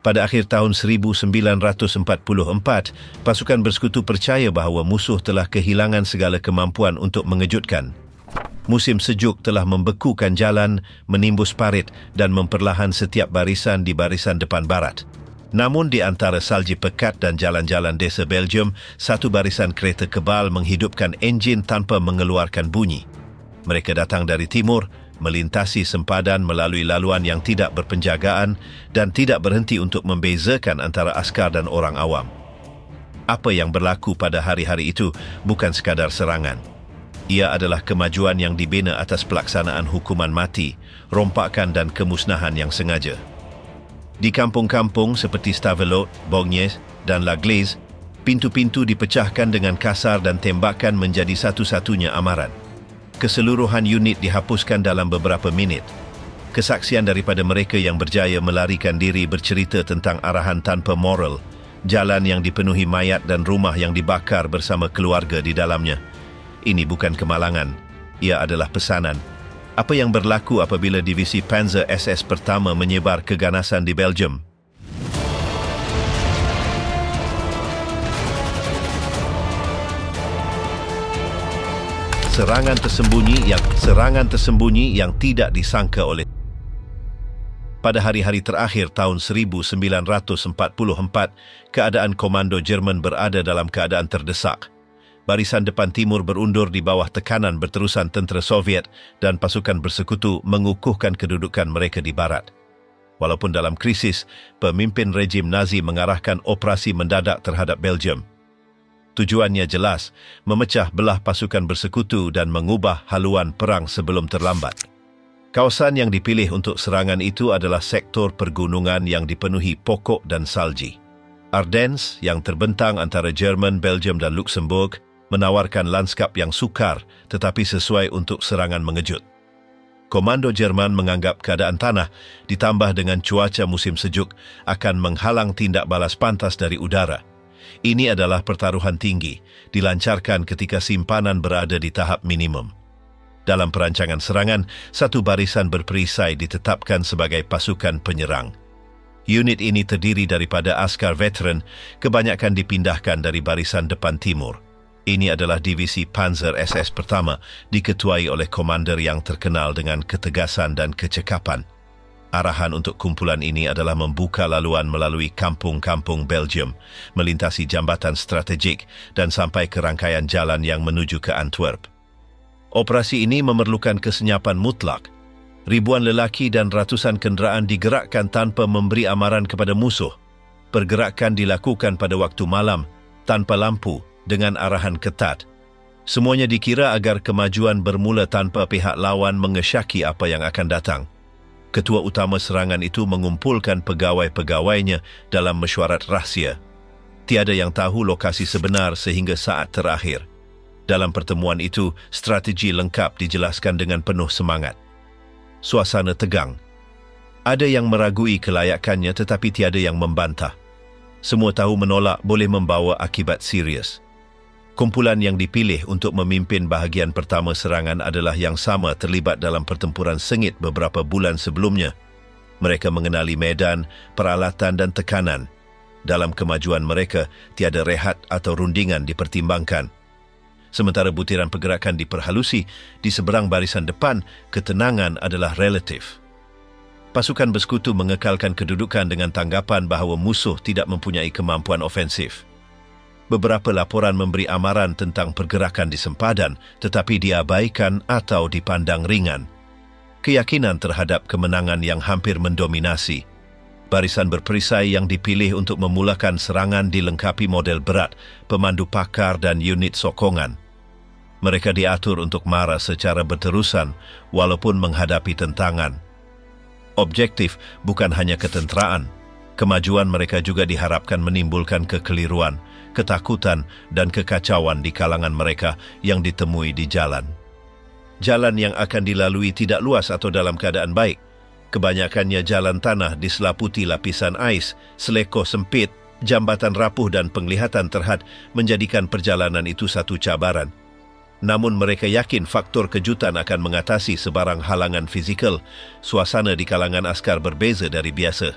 Pada akhir tahun 1944, pasukan bersekutu percaya bahawa musuh telah kehilangan segala kemampuan untuk mengejutkan. Musim sejuk telah membekukan jalan, menimbus parit dan memperlahan setiap barisan di barisan depan barat. Namun di antara salji pekat dan jalan-jalan desa Belgium, satu barisan kereta kebal menghidupkan enjin tanpa mengeluarkan bunyi. Mereka datang dari timur, melintasi sempadan melalui laluan yang tidak berpenjagaan dan tidak berhenti untuk membezakan antara askar dan orang awam. Apa yang berlaku pada hari-hari itu bukan sekadar serangan. Ia adalah kemajuan yang dibina atas pelaksanaan hukuman mati, rompakan dan kemusnahan yang sengaja. Di kampung-kampung seperti Stavelot, Bognes dan La Glaise, pintu-pintu dipecahkan dengan kasar dan tembakan menjadi satu-satunya amaran. Keseluruhan unit dihapuskan dalam beberapa minit. Kesaksian daripada mereka yang berjaya melarikan diri bercerita tentang arahan tanpa moral, jalan yang dipenuhi mayat dan rumah yang dibakar bersama keluarga di dalamnya. Ini bukan kemalangan, ia adalah pesanan. Apa yang berlaku apabila divisi Panzer SS pertama menyebar keganasan di Belgium? Serangan tersembunyi yang tidak disangka oleh. Pada hari-hari terakhir tahun 1944, keadaan komando Jerman berada dalam keadaan terdesak. Barisan depan timur berundur di bawah tekanan berterusan tentera Soviet dan pasukan bersekutu mengukuhkan kedudukan mereka di barat. Walaupun dalam krisis, pemimpin rejim Nazi mengarahkan operasi mendadak terhadap Belgium. Tujuannya jelas, memecah belah pasukan bersekutu dan mengubah haluan perang sebelum terlambat. Kawasan yang dipilih untuk serangan itu adalah sektor pergunungan yang dipenuhi pokok dan salji. Ardennes yang terbentang antara Jerman, Belgium dan Luxembourg menawarkan landskap yang sukar tetapi sesuai untuk serangan mengejut. Komando Jerman menganggap keadaan tanah ditambah dengan cuaca musim sejuk akan menghalang tindak balas pantas dari udara. Ini adalah pertaruhan tinggi, dilancarkan ketika simpanan berada di tahap minimum. Dalam perancangan serangan, satu barisan berperisai ditetapkan sebagai pasukan penyerang. Unit ini terdiri daripada askar veteran, kebanyakan dipindahkan dari barisan depan timur. Ini adalah divisi Panzer SS pertama, diketuai oleh komander yang terkenal dengan ketegasan dan kecekapan. Arahan untuk kumpulan ini adalah membuka laluan melalui kampung-kampung Belgium, melintasi jambatan strategik dan sampai ke rangkaian jalan yang menuju ke Antwerp. Operasi ini memerlukan kesenyapan mutlak. Ribuan lelaki dan ratusan kenderaan digerakkan tanpa memberi amaran kepada musuh. Pergerakan dilakukan pada waktu malam, tanpa lampu, dengan arahan ketat. Semuanya dikira agar kemajuan bermula tanpa pihak lawan mengesyaki apa yang akan datang. Ketua utama serangan itu mengumpulkan pegawai-pegawainya dalam mesyuarat rahsia. Tiada yang tahu lokasi sebenar sehingga saat terakhir. Dalam pertemuan itu, strategi lengkap dijelaskan dengan penuh semangat. Suasana tegang. Ada yang meragui kelayakannya tetapi tiada yang membantah. Semua tahu menolak boleh membawa akibat serius. Kumpulan yang dipilih untuk memimpin bahagian pertama serangan adalah yang sama terlibat dalam pertempuran sengit beberapa bulan sebelumnya. Mereka mengenali medan, peralatan dan tekanan. Dalam kemajuan mereka, tiada rehat atau rundingan dipertimbangkan. Sementara butiran pergerakan diperhalusi, di seberang barisan depan, ketenangan adalah relatif. Pasukan bersekutu mengekalkan kedudukan dengan tanggapan bahawa musuh tidak mempunyai kemampuan ofensif. Beberapa laporan memberi amaran tentang pergerakan di sempadan tetapi diabaikan atau dipandang ringan. Keyakinan terhadap kemenangan yang hampir mendominasi. Barisan berperisai yang dipilih untuk memulakan serangan dilengkapi model berat, pemandu pakar dan unit sokongan. Mereka diatur untuk marah secara berterusan walaupun menghadapi tentangan. Objektif bukan hanya ketenteraan. Kemajuan mereka juga diharapkan menimbulkan kekeliruan, ketakutan dan kekacauan di kalangan mereka yang ditemui di jalan. Jalan yang akan dilalui tidak luas atau dalam keadaan baik. Kebanyakannya jalan tanah diselaputi lapisan ais, seleko sempit, jambatan rapuh dan penglihatan terhad menjadikan perjalanan itu satu cabaran. Namun mereka yakin faktor kejutan akan mengatasi sebarang halangan fizikal. Suasana di kalangan askar berbeza dari biasa.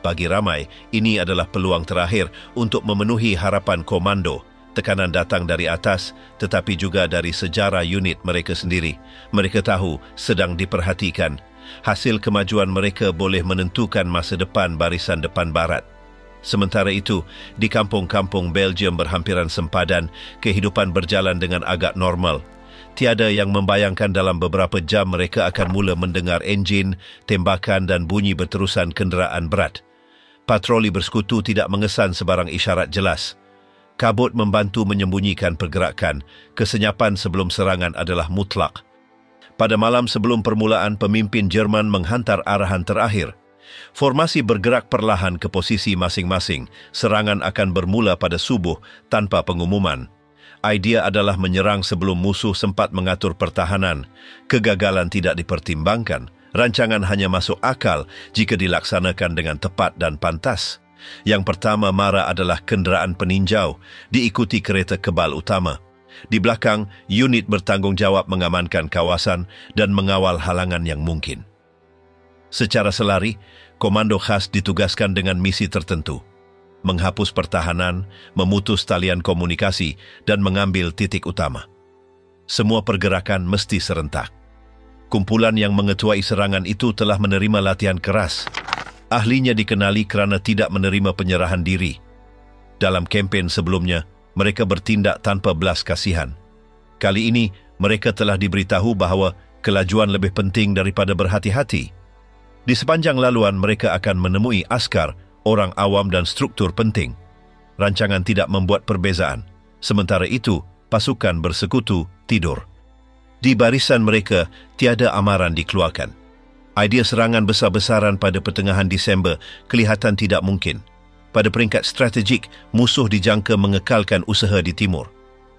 Bagi ramai, ini adalah peluang terakhir untuk memenuhi harapan komando. Tekanan datang dari atas, tetapi juga dari sejarah unit mereka sendiri. Mereka tahu sedang diperhatikan. Hasil kemajuan mereka boleh menentukan masa depan barisan depan barat. Sementara itu, di kampung-kampung Belgium berhampiran sempadan, kehidupan berjalan dengan agak normal. Tiada yang membayangkan dalam beberapa jam mereka akan mula mendengar enjin, tembakan dan bunyi berterusan kenderaan berat. Patroli bersekutu tidak mengesan sebarang isyarat jelas. Kabut membantu menyembunyikan pergerakan. Kesenyapan sebelum serangan adalah mutlak. Pada malam sebelum permulaan, pemimpin Jerman menghantar arahan terakhir. Formasi bergerak perlahan ke posisi masing-masing. Serangan akan bermula pada subuh tanpa pengumuman. Idea adalah menyerang sebelum musuh sempat mengatur pertahanan. Kegagalan tidak dipertimbangkan. Rancangan hanya masuk akal jika dilaksanakan dengan tepat dan pantas. Yang pertama mara adalah kenderaan peninjau, diikuti kereta kebal utama. Di belakang, unit bertanggungjawab mengamankan kawasan dan mengawal halangan yang mungkin. Secara selari, komando khas ditugaskan dengan misi tertentu. Menghapus pertahanan, memutus talian komunikasi dan mengambil titik utama. Semua pergerakan mesti serentak. Kumpulan yang mengetuai serangan itu telah menerima latihan keras. Ahlinya dikenali kerana tidak menerima penyerahan diri. Dalam kempen sebelumnya, mereka bertindak tanpa belas kasihan. Kali ini, mereka telah diberitahu bahawa kelajuan lebih penting daripada berhati-hati. Di sepanjang laluan, mereka akan menemui askar, orang awam dan struktur penting. Rancangan tidak membuat perbezaan. Sementara itu, pasukan bersekutu tidur. Di barisan mereka, tiada amaran dikeluarkan. Idea serangan besar-besaran pada pertengahan Disember kelihatan tidak mungkin. Pada peringkat strategik, musuh dijangka mengekalkan usaha di timur.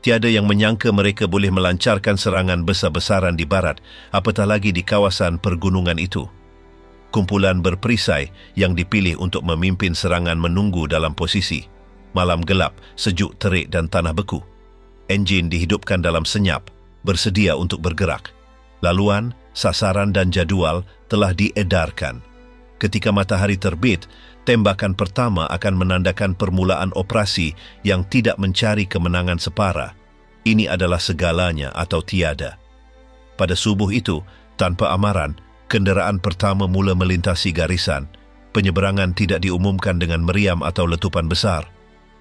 Tiada yang menyangka mereka boleh melancarkan serangan besar-besaran di barat, apatah lagi di kawasan pergunungan itu. Kumpulan berperisai yang dipilih untuk memimpin serangan menunggu dalam posisi. Malam gelap, sejuk terik dan tanah beku. Enjin dihidupkan dalam senyap, bersedia untuk bergerak. Laluan, sasaran dan jadual telah diedarkan. Ketika matahari terbit, tembakan pertama akan menandakan permulaan operasi yang tidak mencari kemenangan separa. Ini adalah segalanya atau tiada. Pada subuh itu, tanpa amaran, kenderaan pertama mula melintasi garisan. Penyeberangan tidak diumumkan dengan meriam atau letupan besar.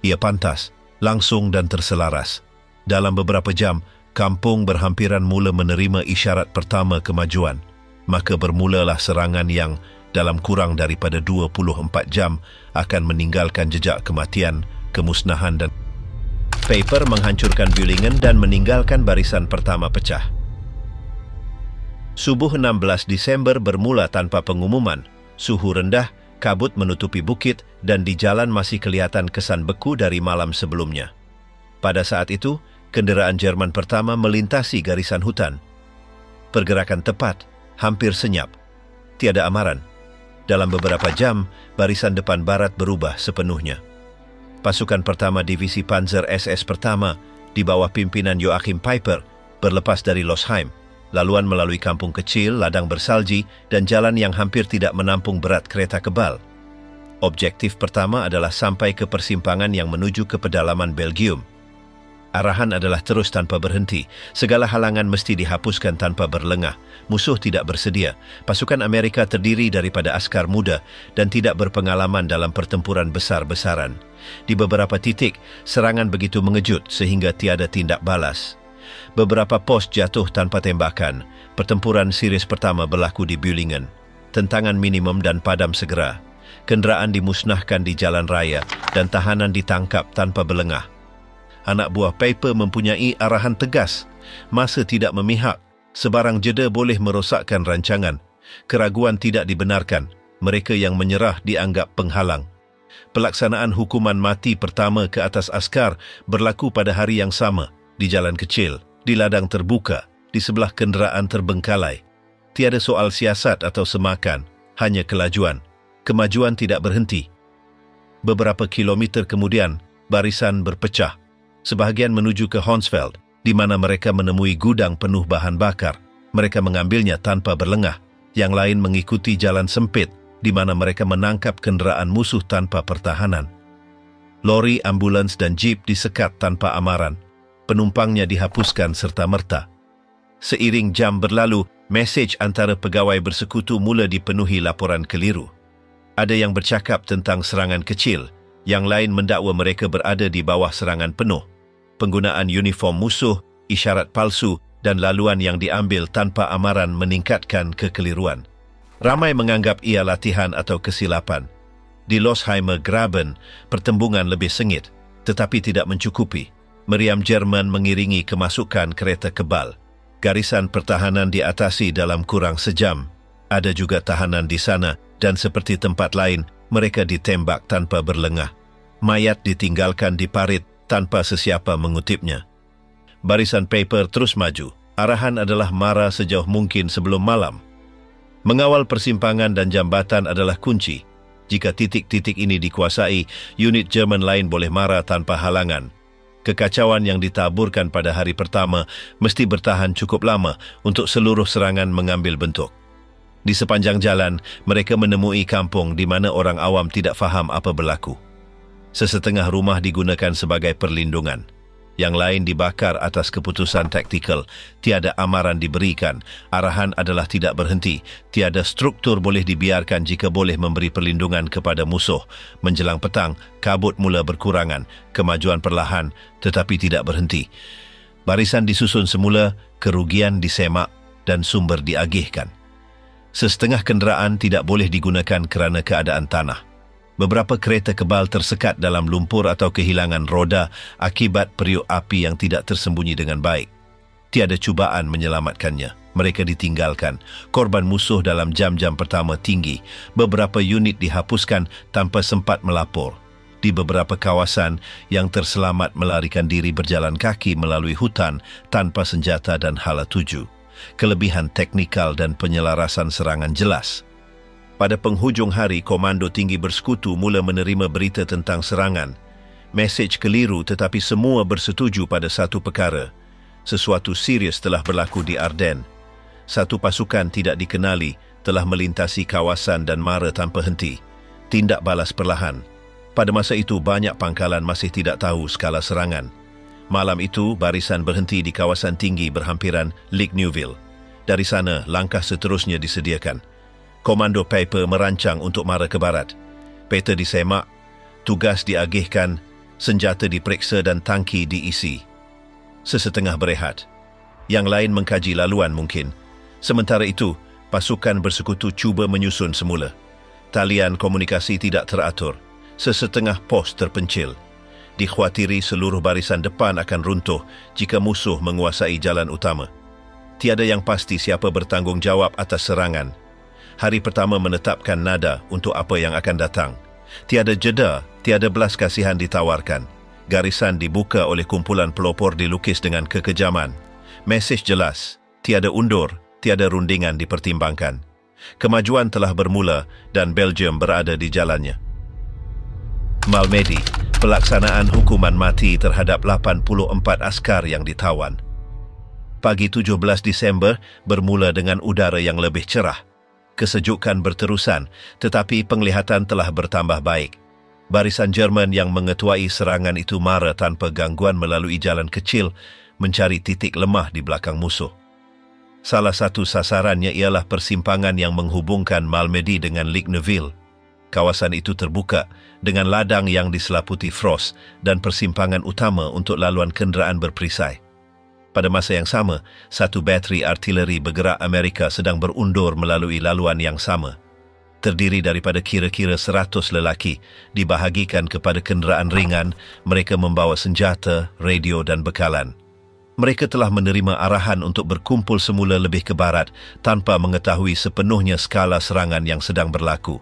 Ia pantas, langsung dan terselaras. Dalam beberapa jam, kampung berhampiran mula menerima isyarat pertama kemajuan. Maka bermulalah serangan yang dalam kurang daripada 24 jam akan meninggalkan jejak kematian, kemusnahan dan Paper menghancurkan Bühlingen dan meninggalkan barisan pertama pecah. Subuh 16 Disember bermula tanpa pengumuman. Suhu rendah, kabut menutupi bukit dan di jalan masih kelihatan kesan beku dari malam sebelumnya. Pada saat itu, kenderaan Jerman pertama melintasi garisan hutan. Pergerakan tepat, hampir senyap. Tiada amaran. Dalam beberapa jam, barisan depan barat berubah sepenuhnya. Pasukan pertama Divisi Panzer SS pertama di bawah pimpinan Joachim Peiper berlepas dari Losheim, laluan melalui kampung kecil, ladang bersalji dan jalan yang hampir tidak menampung berat kereta kebal. Objektif pertama adalah sampai ke persimpangan yang menuju ke pedalaman Belgium. Arahan adalah terus tanpa berhenti. Segala halangan mesti dihapuskan tanpa berlengah. Musuh tidak bersedia. Pasukan Amerika terdiri daripada askar muda dan tidak berpengalaman dalam pertempuran besar-besaran. Di beberapa titik, serangan begitu mengejut sehingga tiada tindak balas. Beberapa pos jatuh tanpa tembakan. Pertempuran series pertama berlaku di Bühlingen. Tentangan minimum dan padam segera. Kenderaan dimusnahkan di jalan raya dan tahanan ditangkap tanpa berlengah. Anak buah Peiper mempunyai arahan tegas. Masa tidak memihak. Sebarang jeda boleh merosakkan rancangan. Keraguan tidak dibenarkan. Mereka yang menyerah dianggap penghalang. Pelaksanaan hukuman mati pertama ke atas askar berlaku pada hari yang sama, di jalan kecil, di ladang terbuka, di sebelah kenderaan terbengkalai. Tiada soal siasat atau semakan, hanya kelajuan. Kemajuan tidak berhenti. Beberapa kilometer kemudian, barisan berpecah. Sebahagian menuju ke Honsfeld, di mana mereka menemui gudang penuh bahan bakar. Mereka mengambilnya tanpa berlengah. Yang lain mengikuti jalan sempit di mana mereka menangkap kenderaan musuh tanpa pertahanan. Lori, ambulans dan jeep disekat tanpa amaran. Penumpangnya dihapuskan serta-merta. Seiring jam berlalu, mesej antara pegawai bersekutu mula dipenuhi laporan keliru. Ada yang bercakap tentang serangan kecil, yang lain mendakwa mereka berada di bawah serangan penuh. Penggunaan uniform musuh, isyarat palsu dan laluan yang diambil tanpa amaran meningkatkan kekeliruan. Ramai menganggap ia latihan atau kesilapan. Di Losheimer Graben, pertembungan lebih sengit, tetapi tidak mencukupi. Meriam Jerman mengiringi kemasukan kereta kebal. Garisan pertahanan diatasi dalam kurang sejam. Ada juga tahanan di sana dan seperti tempat lain, mereka ditembak tanpa berlengah. Mayat ditinggalkan di parit tanpa sesiapa mengutipnya. Barisan Peiper terus maju. Arahan adalah mara sejauh mungkin sebelum malam. Mengawal persimpangan dan jambatan adalah kunci. Jika titik-titik ini dikuasai, unit Jerman lain boleh mara tanpa halangan. Kekacauan yang ditaburkan pada hari pertama mesti bertahan cukup lama untuk seluruh serangan mengambil bentuk. Di sepanjang jalan, mereka menemui kampung di mana orang awam tidak faham apa berlaku. Sesetengah rumah digunakan sebagai perlindungan. Yang lain dibakar atas keputusan taktikal. Tiada amaran diberikan. Arahan adalah tidak berhenti. Tiada struktur boleh dibiarkan jika boleh memberi perlindungan kepada musuh. Menjelang petang, kabut mula berkurangan. Kemajuan perlahan tetapi tidak berhenti. Barisan disusun semula, kerugian disemak dan sumber diagihkan. Sesetengah kenderaan tidak boleh digunakan kerana keadaan tanah. Beberapa kereta kebal tersekat dalam lumpur atau kehilangan roda akibat periuk api yang tidak tersembunyi dengan baik. Tiada cubaan menyelamatkannya. Mereka ditinggalkan. Korban musuh dalam jam-jam pertama tinggi. Beberapa unit dihapuskan tanpa sempat melapor. Di beberapa kawasan, yang terselamat melarikan diri berjalan kaki melalui hutan tanpa senjata dan hala tuju. Kelebihan teknikal dan penyelarasan serangan jelas. Pada penghujung hari, Komando Tinggi Bersekutu mula menerima berita tentang serangan. Mesej keliru tetapi semua bersetuju pada satu perkara. Sesuatu serius telah berlaku di Ardennes. Satu pasukan tidak dikenali telah melintasi kawasan dan mara tanpa henti. Tindak balas perlahan. Pada masa itu, banyak pangkalan masih tidak tahu skala serangan. Malam itu, barisan berhenti di kawasan tinggi berhampiran Lake Neuville. Dari sana, langkah seterusnya disediakan. Komando Peiper merancang untuk mara ke barat. Peta disemak, tugas diagihkan, senjata diperiksa dan tangki diisi. Sesetengah berehat. Yang lain mengkaji laluan mungkin. Sementara itu, pasukan bersekutu cuba menyusun semula. Talian komunikasi tidak teratur. Sesetengah pos terpencil. Dikhawatiri seluruh barisan depan akan runtuh jika musuh menguasai jalan utama. Tiada yang pasti siapa bertanggungjawab atas serangan. Hari pertama menetapkan nada untuk apa yang akan datang. Tiada jeda, tiada belas kasihan ditawarkan. Garisan dibuka oleh kumpulan pelopor dilukis dengan kekejaman. Mesej jelas, tiada undur, tiada rundingan dipertimbangkan. Kemajuan telah bermula dan Belgium berada di jalannya. Malmedy, pelaksanaan hukuman mati terhadap 84 askar yang ditawan. Pagi 17 Disember bermula dengan udara yang lebih cerah. Kesejukan berterusan, tetapi penglihatan telah bertambah baik. Barisan Jerman yang mengetuai serangan itu mara tanpa gangguan melalui jalan kecil, mencari titik lemah di belakang musuh. Salah satu sasarannya ialah persimpangan yang menghubungkan Malmedy dengan Lake Neuville. Kawasan itu terbuka dengan ladang yang diselaputi fros dan persimpangan utama untuk laluan kenderaan berperisai. Pada masa yang sama, satu bateri artileri bergerak Amerika sedang berundur melalui laluan yang sama. Terdiri daripada kira-kira 100 lelaki, dibahagikan kepada kenderaan ringan, mereka membawa senjata, radio dan bekalan. Mereka telah menerima arahan untuk berkumpul semula lebih ke barat tanpa mengetahui sepenuhnya skala serangan yang sedang berlaku.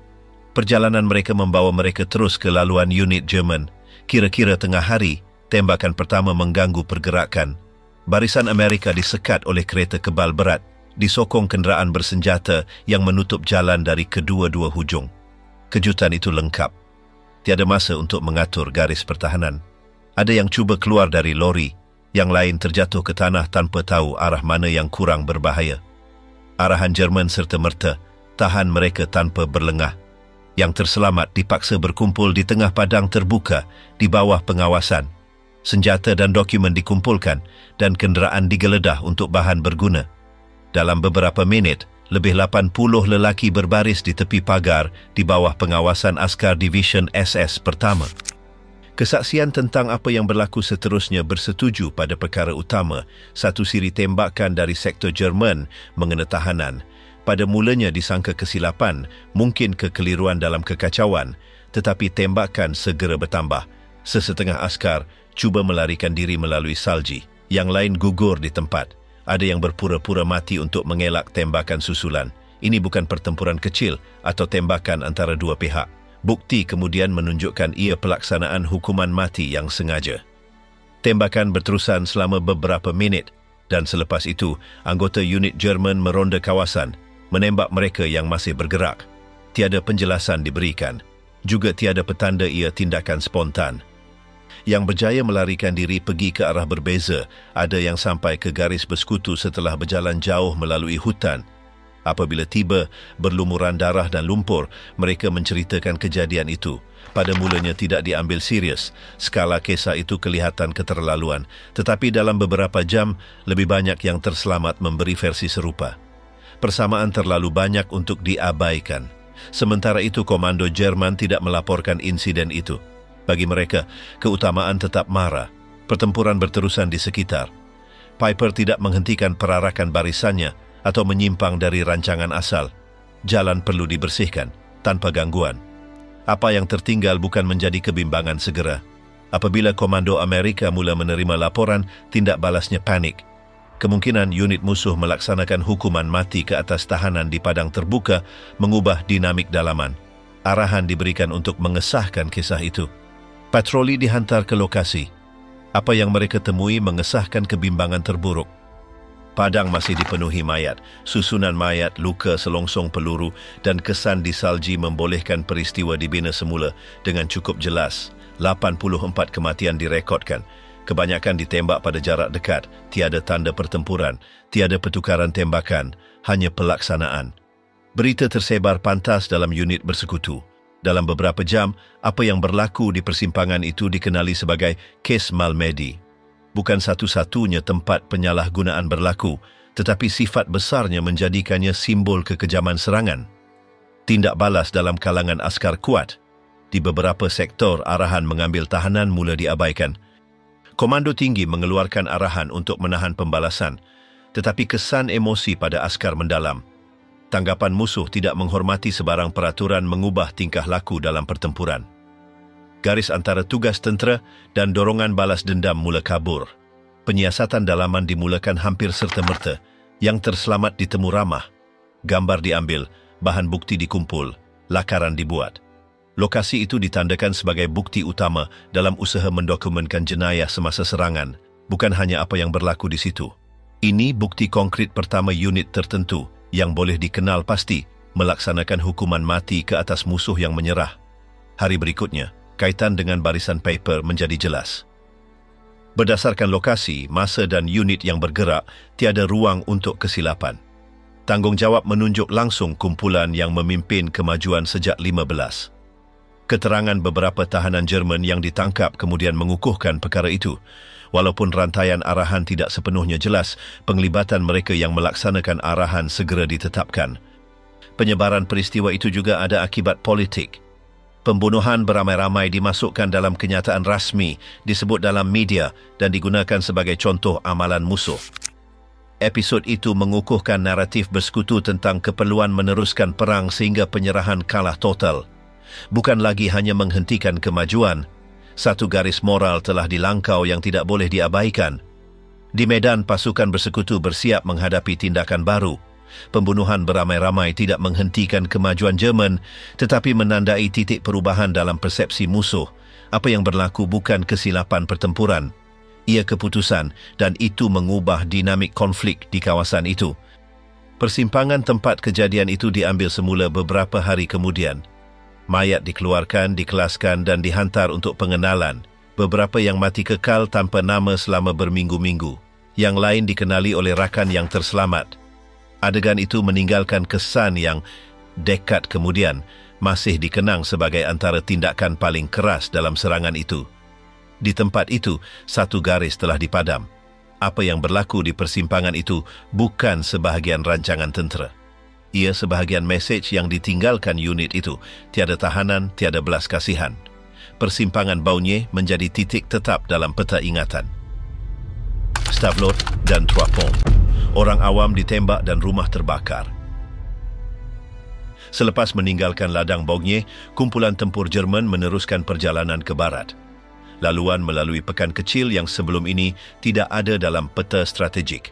Perjalanan mereka membawa mereka terus ke laluan unit Jerman. Kira-kira tengah hari, tembakan pertama mengganggu pergerakan. Barisan Amerika disekat oleh kereta kebal berat, disokong kenderaan bersenjata yang menutup jalan dari kedua-dua hujung. Kejutan itu lengkap. Tiada masa untuk mengatur garis pertahanan. Ada yang cuba keluar dari lori, yang lain terjatuh ke tanah tanpa tahu arah mana yang kurang berbahaya. Arahan Jerman serta-merta tahan mereka tanpa berlengah. Yang terselamat dipaksa berkumpul di tengah padang terbuka di bawah pengawasan. Senjata dan dokumen dikumpulkan dan kenderaan digeledah untuk bahan berguna. Dalam beberapa minit, lebih 80 lelaki berbaris di tepi pagar di bawah pengawasan askar Division SS pertama. Kesaksian tentang apa yang berlaku seterusnya bersetuju pada perkara utama, satu siri tembakan dari sektor Jerman mengena tahanan. Pada mulanya disangka kesilapan, mungkin kekeliruan dalam kekacauan, tetapi tembakan segera bertambah. Sesetengah askar cuba melarikan diri melalui salji. Yang lain gugur di tempat. Ada yang berpura-pura mati untuk mengelak tembakan susulan. Ini bukan pertempuran kecil atau tembakan antara dua pihak. Bukti kemudian menunjukkan ia pelaksanaan hukuman mati yang sengaja. Tembakan berterusan selama beberapa minit dan selepas itu, anggota unit Jerman meronda kawasan, menembak mereka yang masih bergerak. Tiada penjelasan diberikan. Juga tiada petanda ia tindakan spontan. Yang berjaya melarikan diri pergi ke arah berbeza, ada yang sampai ke garis bersekutu setelah berjalan jauh melalui hutan. Apabila tiba, berlumuran darah dan lumpur, mereka menceritakan kejadian itu. Pada mulanya tidak diambil serius. Skala kisah itu kelihatan keterlaluan. Tetapi dalam beberapa jam, lebih banyak yang terselamat memberi versi serupa. Persamaan terlalu banyak untuk diabaikan. Sementara itu, komando Jerman tidak melaporkan insiden itu. Bagi mereka, keutamaan tetap mara. Pertempuran berterusan di sekitar. Piper tidak menghentikan perarakan barisannya atau menyimpang dari rancangan asal. Jalan perlu dibersihkan, tanpa gangguan. Apa yang tertinggal bukan menjadi kebimbangan segera. Apabila komando Amerika mula menerima laporan, tindak balasnya panik. Kemungkinan unit musuh melaksanakan hukuman mati ke atas tahanan di padang terbuka mengubah dinamik dalaman. Arahan diberikan untuk mengesahkan kisah itu. Patroli dihantar ke lokasi. Apa yang mereka temui mengesahkan kebimbangan terburuk. Padang masih dipenuhi mayat, susunan mayat, luka selongsong peluru dan kesan di salji membolehkan peristiwa dibina semula dengan cukup jelas. 84 kematian direkodkan. Kebanyakan ditembak pada jarak dekat, tiada tanda pertempuran, tiada pertukaran tembakan, hanya pelaksanaan. Berita tersebar pantas dalam unit bersekutu. Dalam beberapa jam, apa yang berlaku di persimpangan itu dikenali sebagai kes Malmedy. Bukan satu-satunya tempat penyalahgunaan berlaku, tetapi sifat besarnya menjadikannya simbol kekejaman serangan. Tindak balas dalam kalangan askar kuat. Di beberapa sektor, arahan mengambil tahanan mula diabaikan. Komando tinggi mengeluarkan arahan untuk menahan pembalasan, tetapi kesan emosi pada askar mendalam. Tanggapan musuh tidak menghormati sebarang peraturan mengubah tingkah laku dalam pertempuran. Garis antara tugas tentera dan dorongan balas dendam mula kabur. Penyiasatan dalaman dimulakan hampir serta-merta. Yang terselamat ditemu ramah. Gambar diambil, bahan bukti dikumpul, lakaran dibuat. Lokasi itu ditandakan sebagai bukti utama dalam usaha mendokumenkan jenayah semasa serangan, bukan hanya apa yang berlaku di situ. Ini bukti konkret pertama unit tertentu yang boleh dikenal pasti melaksanakan hukuman mati ke atas musuh yang menyerah. Hari berikutnya, kaitan dengan barisan Piper menjadi jelas. Berdasarkan lokasi, masa dan unit yang bergerak, tiada ruang untuk kesilapan. Tanggungjawab menunjuk langsung kumpulan yang memimpin kemajuan sejak 15. Keterangan beberapa tahanan Jerman yang ditangkap kemudian mengukuhkan perkara itu. Walaupun rantaian arahan tidak sepenuhnya jelas, penglibatan mereka yang melaksanakan arahan segera ditetapkan. Penyebaran peristiwa itu juga ada akibat politik. Pembunuhan beramai-ramai dimasukkan dalam kenyataan rasmi, disebut dalam media dan digunakan sebagai contoh amalan musuh. Episod itu mengukuhkan naratif bersekutu tentang keperluan meneruskan perang sehingga penyerahan kalah total. Bukan lagi hanya menghentikan kemajuan, satu garis moral telah dilangkau yang tidak boleh diabaikan. Di medan, pasukan bersekutu bersiap menghadapi tindakan baru. Pembunuhan beramai-ramai tidak menghentikan kemajuan Jerman, tetapi menandai titik perubahan dalam persepsi musuh. Apa yang berlaku bukan kesilapan pertempuran. Ia keputusan dan itu mengubah dinamik konflik di kawasan itu. Persimpangan tempat kejadian itu diambil semula beberapa hari kemudian. Mayat dikeluarkan, dikelaskan dan dihantar untuk pengenalan. Beberapa yang mati kekal tanpa nama selama berminggu-minggu. Yang lain dikenali oleh rakan yang terselamat. Adegan itu meninggalkan kesan yang dekad kemudian masih dikenang sebagai antara tindakan paling keras dalam serangan itu. Di tempat itu, satu garis telah dipadam. Apa yang berlaku di persimpangan itu bukan sebahagian rancangan tentera. Ia sebahagian mesej yang ditinggalkan unit itu, tiada tahanan, tiada belas kasihan. Persimpangan Baugnies menjadi titik tetap dalam peta ingatan. Stavelot dan Trois Ponts. Orang awam ditembak dan rumah terbakar. Selepas meninggalkan ladang Baugnies, kumpulan tempur Jerman meneruskan perjalanan ke barat. Laluan melalui pekan kecil yang sebelum ini tidak ada dalam peta strategik.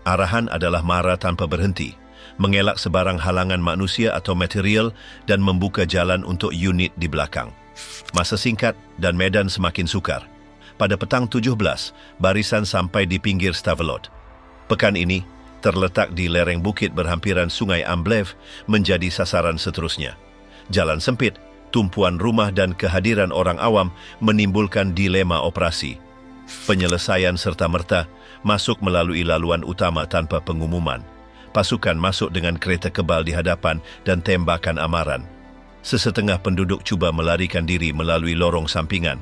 Arahan adalah mara tanpa berhenti, mengelak sebarang halangan manusia atau material dan membuka jalan untuk unit di belakang. Masa singkat dan medan semakin sukar. Pada petang 17, barisan sampai di pinggir Stavelot. Pekan ini, terletak di lereng bukit berhampiran Sungai Amblev, menjadi sasaran seterusnya. Jalan sempit, tumpuan rumah dan kehadiran orang awam menimbulkan dilema operasi. Penyelesaian serta-merta masuk melalui laluan utama tanpa pengumuman. Pasukan masuk dengan kereta kebal di hadapan dan tembakan amaran. Sesetengah penduduk cuba melarikan diri melalui lorong sampingan.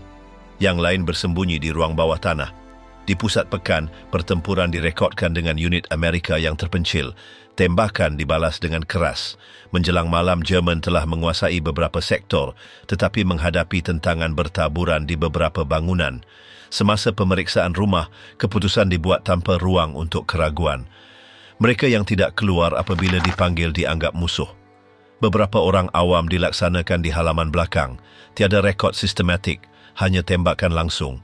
Yang lain bersembunyi di ruang bawah tanah. Di pusat pekan, pertempuran direkodkan dengan unit Amerika yang terpencil. Tembakan dibalas dengan keras. Menjelang malam, Jerman telah menguasai beberapa sektor, tetapi menghadapi tentangan bertaburan di beberapa bangunan. Semasa pemeriksaan rumah, keputusan dibuat tanpa ruang untuk keraguan. Mereka yang tidak keluar apabila dipanggil dianggap musuh. Beberapa orang awam dilaksanakan di halaman belakang. Tiada rekod sistematik, hanya tembakan langsung.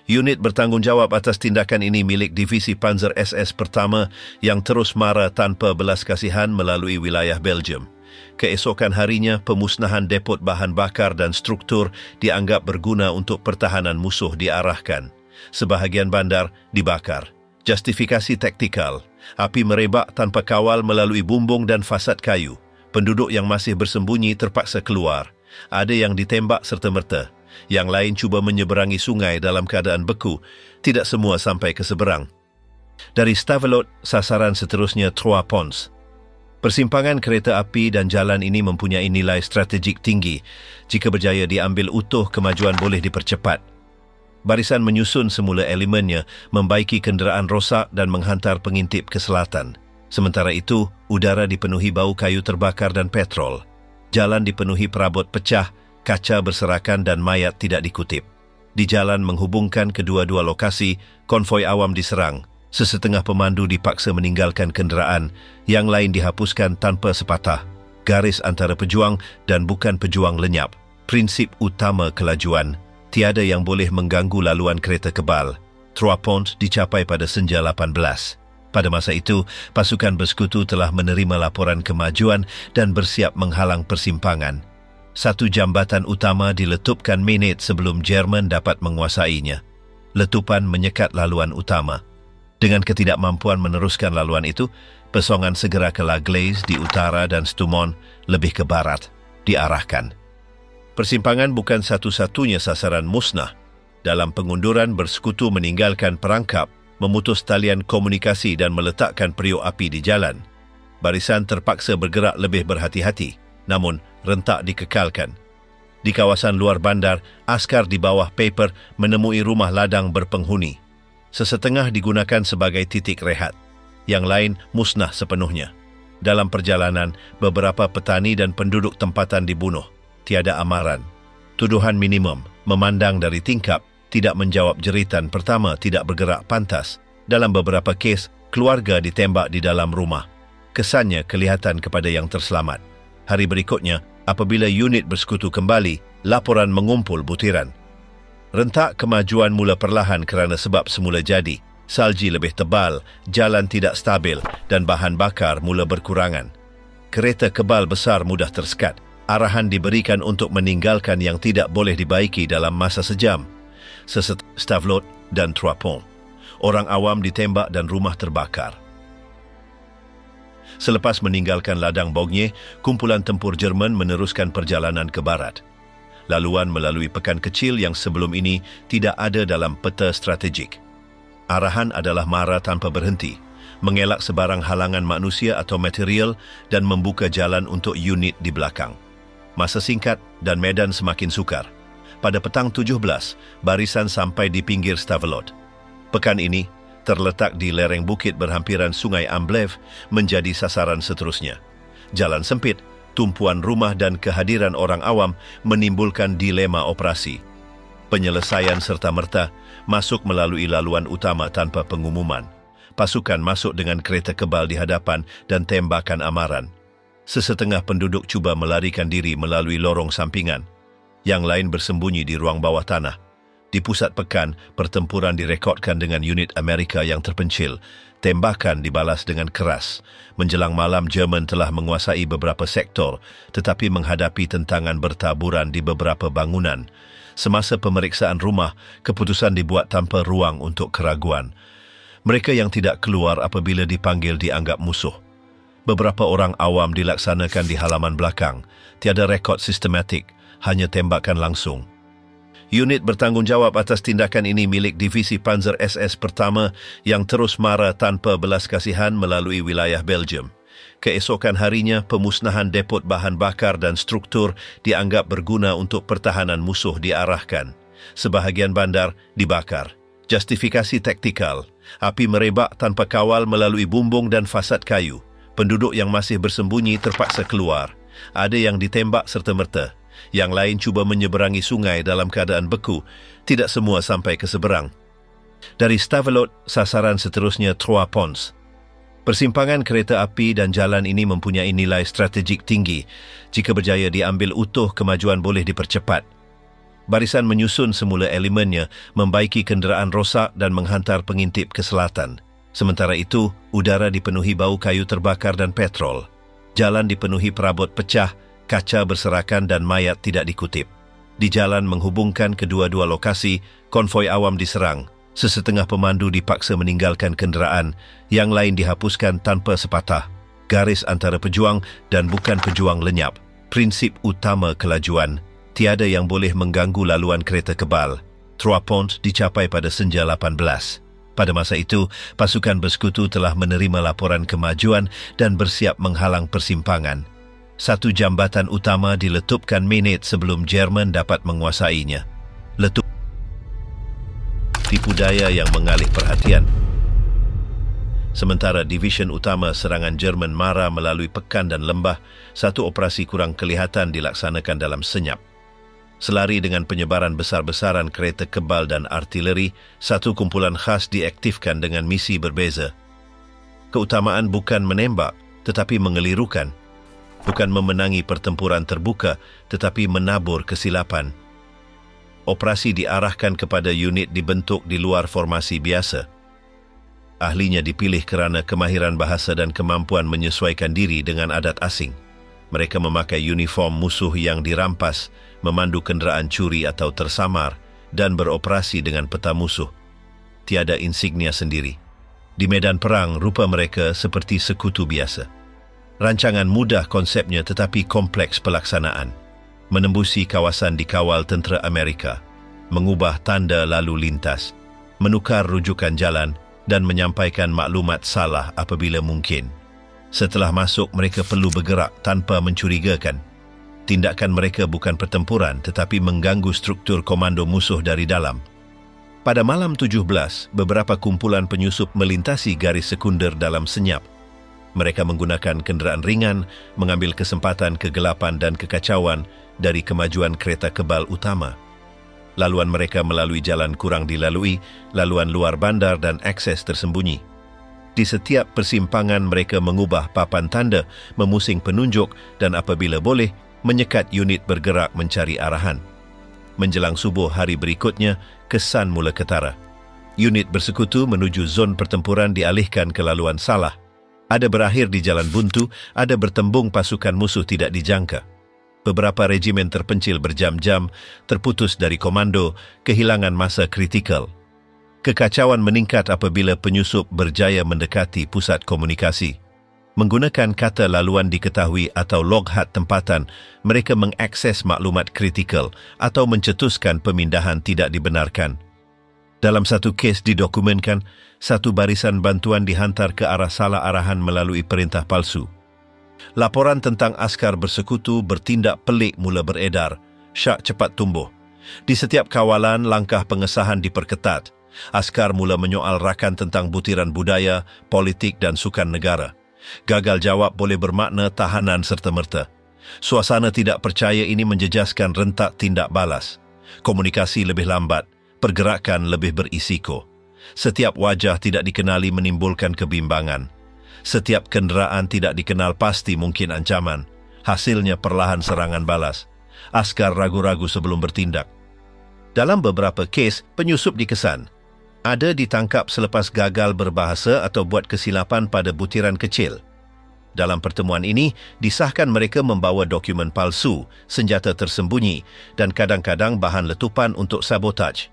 Unit bertanggungjawab atas tindakan ini milik Divisi Panzer SS pertama yang terus mara tanpa belas kasihan melalui wilayah Belgium. Keesokan harinya, pemusnahan depot bahan bakar dan struktur dianggap berguna untuk pertahanan musuh diarahkan. Sebahagian bandar dibakar. Justifikasi taktikal. Api merebak tanpa kawal melalui bumbung dan fasad kayu. Penduduk yang masih bersembunyi terpaksa keluar. Ada yang ditembak serta-merta. Yang lain cuba menyeberangi sungai dalam keadaan beku. Tidak semua sampai ke seberang. Dari Stavelot, sasaran seterusnya Trois Ponts. Persimpangan kereta api dan jalan ini mempunyai nilai strategik tinggi. Jika berjaya diambil utuh, kemajuan boleh dipercepat. Barisan menyusun semula elemennya, membaiki kenderaan rosak dan menghantar pengintip ke selatan. Sementara itu, udara dipenuhi bau kayu terbakar dan petrol. Jalan dipenuhi perabot pecah, kaca berserakan dan mayat tidak dikutip. Di jalan menghubungkan kedua-dua lokasi, konvoi awam diserang. Sesetengah pemandu dipaksa meninggalkan kenderaan, yang lain dihapuskan tanpa sepatah. Garis antara pejuang dan bukan pejuang lenyap. Prinsip utama kelajuan, tiada yang boleh mengganggu laluan kereta kebal. Trois Ponts dicapai pada senja 18. Pada masa itu, pasukan bersekutu telah menerima laporan kemajuan dan bersiap menghalang persimpangan. Satu jambatan utama diletupkan minit sebelum Jerman dapat menguasainya. Letupan menyekat laluan utama. Dengan ketidakmampuan meneruskan laluan itu, pesongan segera ke La Glaise di utara dan Stoumont lebih ke barat diarahkan. Persimpangan bukan satu-satunya sasaran musnah. Dalam pengunduran, bersekutu meninggalkan perangkap, memutus talian komunikasi dan meletakkan periuk api di jalan. Barisan terpaksa bergerak lebih berhati-hati, namun rentak dikekalkan. Di kawasan luar bandar, askar di bawah paper menemui rumah ladang berpenghuni. Sesetengah digunakan sebagai titik rehat. Yang lain musnah sepenuhnya. Dalam perjalanan, beberapa petani dan penduduk tempatan dibunuh. Tiada amaran. Tuduhan minimum, memandang dari tingkap, tidak menjawab jeritan pertama tidak bergerak pantas. Dalam beberapa kes, keluarga ditembak di dalam rumah. Kesannya kelihatan kepada yang terselamat. Hari berikutnya, apabila unit bersekutu kembali, laporan mengumpul butiran. Rentak kemajuan mula perlahan kerana sebab semula jadi. Salji lebih tebal, jalan tidak stabil dan bahan bakar mula berkurangan. Kereta kebal besar mudah tersekat. Arahan diberikan untuk meninggalkan yang tidak boleh dibaiki dalam masa sejam. Stavelot dan Trois Ponts. Orang awam ditembak dan rumah terbakar. Selepas meninggalkan ladang Baugnies, kumpulan tempur Jerman meneruskan perjalanan ke barat. Laluan melalui pekan kecil yang sebelum ini tidak ada dalam peta strategik. Arahan adalah mara tanpa berhenti, mengelak sebarang halangan manusia atau material dan membuka jalan untuk unit di belakang. Masa singkat dan medan semakin sukar. Pada petang 17, barisan sampai di pinggir Stavelot. Pekan ini, terletak di lereng bukit berhampiran Sungai Amblev, menjadi sasaran seterusnya. Jalan sempit, tumpuan rumah dan kehadiran orang awam menimbulkan dilema operasi. Penyelesaian serta-merta masuk melalui laluan utama tanpa pengumuman. Pasukan masuk dengan kereta kebal di hadapan dan tembakan amaran. Sesetengah penduduk cuba melarikan diri melalui lorong sampingan. Yang lain bersembunyi di ruang bawah tanah. Di pusat pekan, pertempuran direkodkan dengan unit Amerika yang terpencil. Tembakan dibalas dengan keras. Menjelang malam, Jerman telah menguasai beberapa sektor, tetapi menghadapi tentangan bertaburan di beberapa bangunan. Semasa pemeriksaan rumah, keputusan dibuat tanpa ruang untuk keraguan. Mereka yang tidak keluar apabila dipanggil dianggap musuh. Beberapa orang awam dilaksanakan di halaman belakang. Tiada rekod sistematik, hanya tembakan langsung. Unit bertanggungjawab atas tindakan ini milik Divisi Panzer SS pertama yang terus mara tanpa belas kasihan melalui wilayah Belgium. Keesokan harinya, pemusnahan depot bahan bakar dan struktur dianggap berguna untuk pertahanan musuh diarahkan. Sebahagian bandar dibakar. Justifikasi taktikal. Api merebak tanpa kawal melalui bumbung dan fasad kayu. Penduduk yang masih bersembunyi terpaksa keluar. Ada yang ditembak serta-merta. Yang lain cuba menyeberangi sungai dalam keadaan beku. Tidak semua sampai ke seberang. Dari Stavelot, sasaran seterusnya Trois Ponts. Persimpangan kereta api dan jalan ini mempunyai nilai strategik tinggi. Jika berjaya diambil utuh, kemajuan boleh dipercepat. Barisan menyusun semula elemennya, membaiki kenderaan rosak dan menghantar pengintip ke selatan. Sementara itu, udara dipenuhi bau kayu terbakar dan petrol. Jalan dipenuhi perabot pecah, kaca berserakan dan mayat tidak dikutip. Di jalan menghubungkan kedua-dua lokasi, konvoi awam diserang. Sesetengah pemandu dipaksa meninggalkan kenderaan, yang lain dihapuskan tanpa sepatah. Garis antara pejuang dan bukan pejuang lenyap. Prinsip utama kelajuan, tiada yang boleh mengganggu laluan kereta kebal. Trois Ponts dicapai pada senja 18. Pada masa itu, pasukan bersekutu telah menerima laporan kemajuan dan bersiap menghalang persimpangan. Satu jambatan utama diletupkan minit sebelum Jerman dapat menguasainya. Tipu daya yang mengalih perhatian. Sementara division utama serangan Jerman mara melalui pekan dan lembah, satu operasi kurang kelihatan dilaksanakan dalam senyap. Selari dengan penyebaran besar-besaran kereta kebal dan artileri, satu kumpulan khas diaktifkan dengan misi berbeza. Keutamaan bukan menembak, tetapi mengelirukan. Bukan memenangi pertempuran terbuka, tetapi menabur kesilapan. Operasi diarahkan kepada unit dibentuk di luar formasi biasa. Ahlinya dipilih kerana kemahiran bahasa dan kemampuan menyesuaikan diri dengan adat asing. Mereka memakai uniform musuh yang dirampas, memandu kenderaan curi atau tersamar, dan beroperasi dengan peta musuh. Tiada insignia sendiri. Di medan perang, rupa mereka seperti sekutu biasa. Rancangan mudah konsepnya tetapi kompleks pelaksanaan. Menembusi kawasan dikawal tentera Amerika, mengubah tanda lalu lintas, menukar rujukan jalan dan menyampaikan maklumat salah apabila mungkin. Setelah masuk, mereka perlu bergerak tanpa mencurigakan. Tindakan mereka bukan pertempuran tetapi mengganggu struktur komando musuh dari dalam. Pada malam 17, beberapa kumpulan penyusup melintasi garis sekunder dalam senyap. Mereka menggunakan kenderaan ringan, mengambil kesempatan kegelapan dan kekacauan dari kemajuan kereta kebal utama. Laluan mereka melalui jalan kurang dilalui, laluan luar bandar dan akses tersembunyi. Di setiap persimpangan mereka mengubah papan tanda, memusing penunjuk dan apabila boleh, menyekat unit bergerak mencari arahan. Menjelang subuh hari berikutnya, kesan mula ketara. Unit bersekutu menuju zon pertempuran dialihkan ke laluan salah. Ada berakhir di jalan buntu, ada bertembung pasukan musuh tidak dijangka. Beberapa regimen terpencil berjam-jam, terputus dari komando, kehilangan masa kritikal. Kekacauan meningkat apabila penyusup berjaya mendekati pusat komunikasi. Menggunakan kata laluan diketahui atau loghat tempatan, mereka mengakses maklumat kritikal atau mencetuskan pemindahan tidak dibenarkan. Dalam satu kes didokumenkan, satu barisan bantuan dihantar ke arah salah arahan melalui perintah palsu. Laporan tentang askar bersekutu bertindak pelik mula beredar. Syak cepat tumbuh. Di setiap kawalan, langkah pengesahan diperketat. Askar mula menyoal rakan tentang butiran budaya, politik dan sukan negara. Gagal jawab boleh bermakna tahanan serta-merta. Suasana tidak percaya ini menjejaskan rentak tindak balas. Komunikasi lebih lambat, pergerakan lebih berisiko. Setiap wajah tidak dikenali menimbulkan kebimbangan. Setiap kenderaan tidak dikenal pasti mungkin ancaman. Hasilnya perlahan serangan balas. Askar ragu-ragu sebelum bertindak. Dalam beberapa kes, penyusup dikesan. Ada ditangkap selepas gagal berbahasa atau buat kesilapan pada butiran kecil. Dalam pertemuan ini, disahkan mereka membawa dokumen palsu, senjata tersembunyi dan kadang-kadang bahan letupan untuk sabotaj.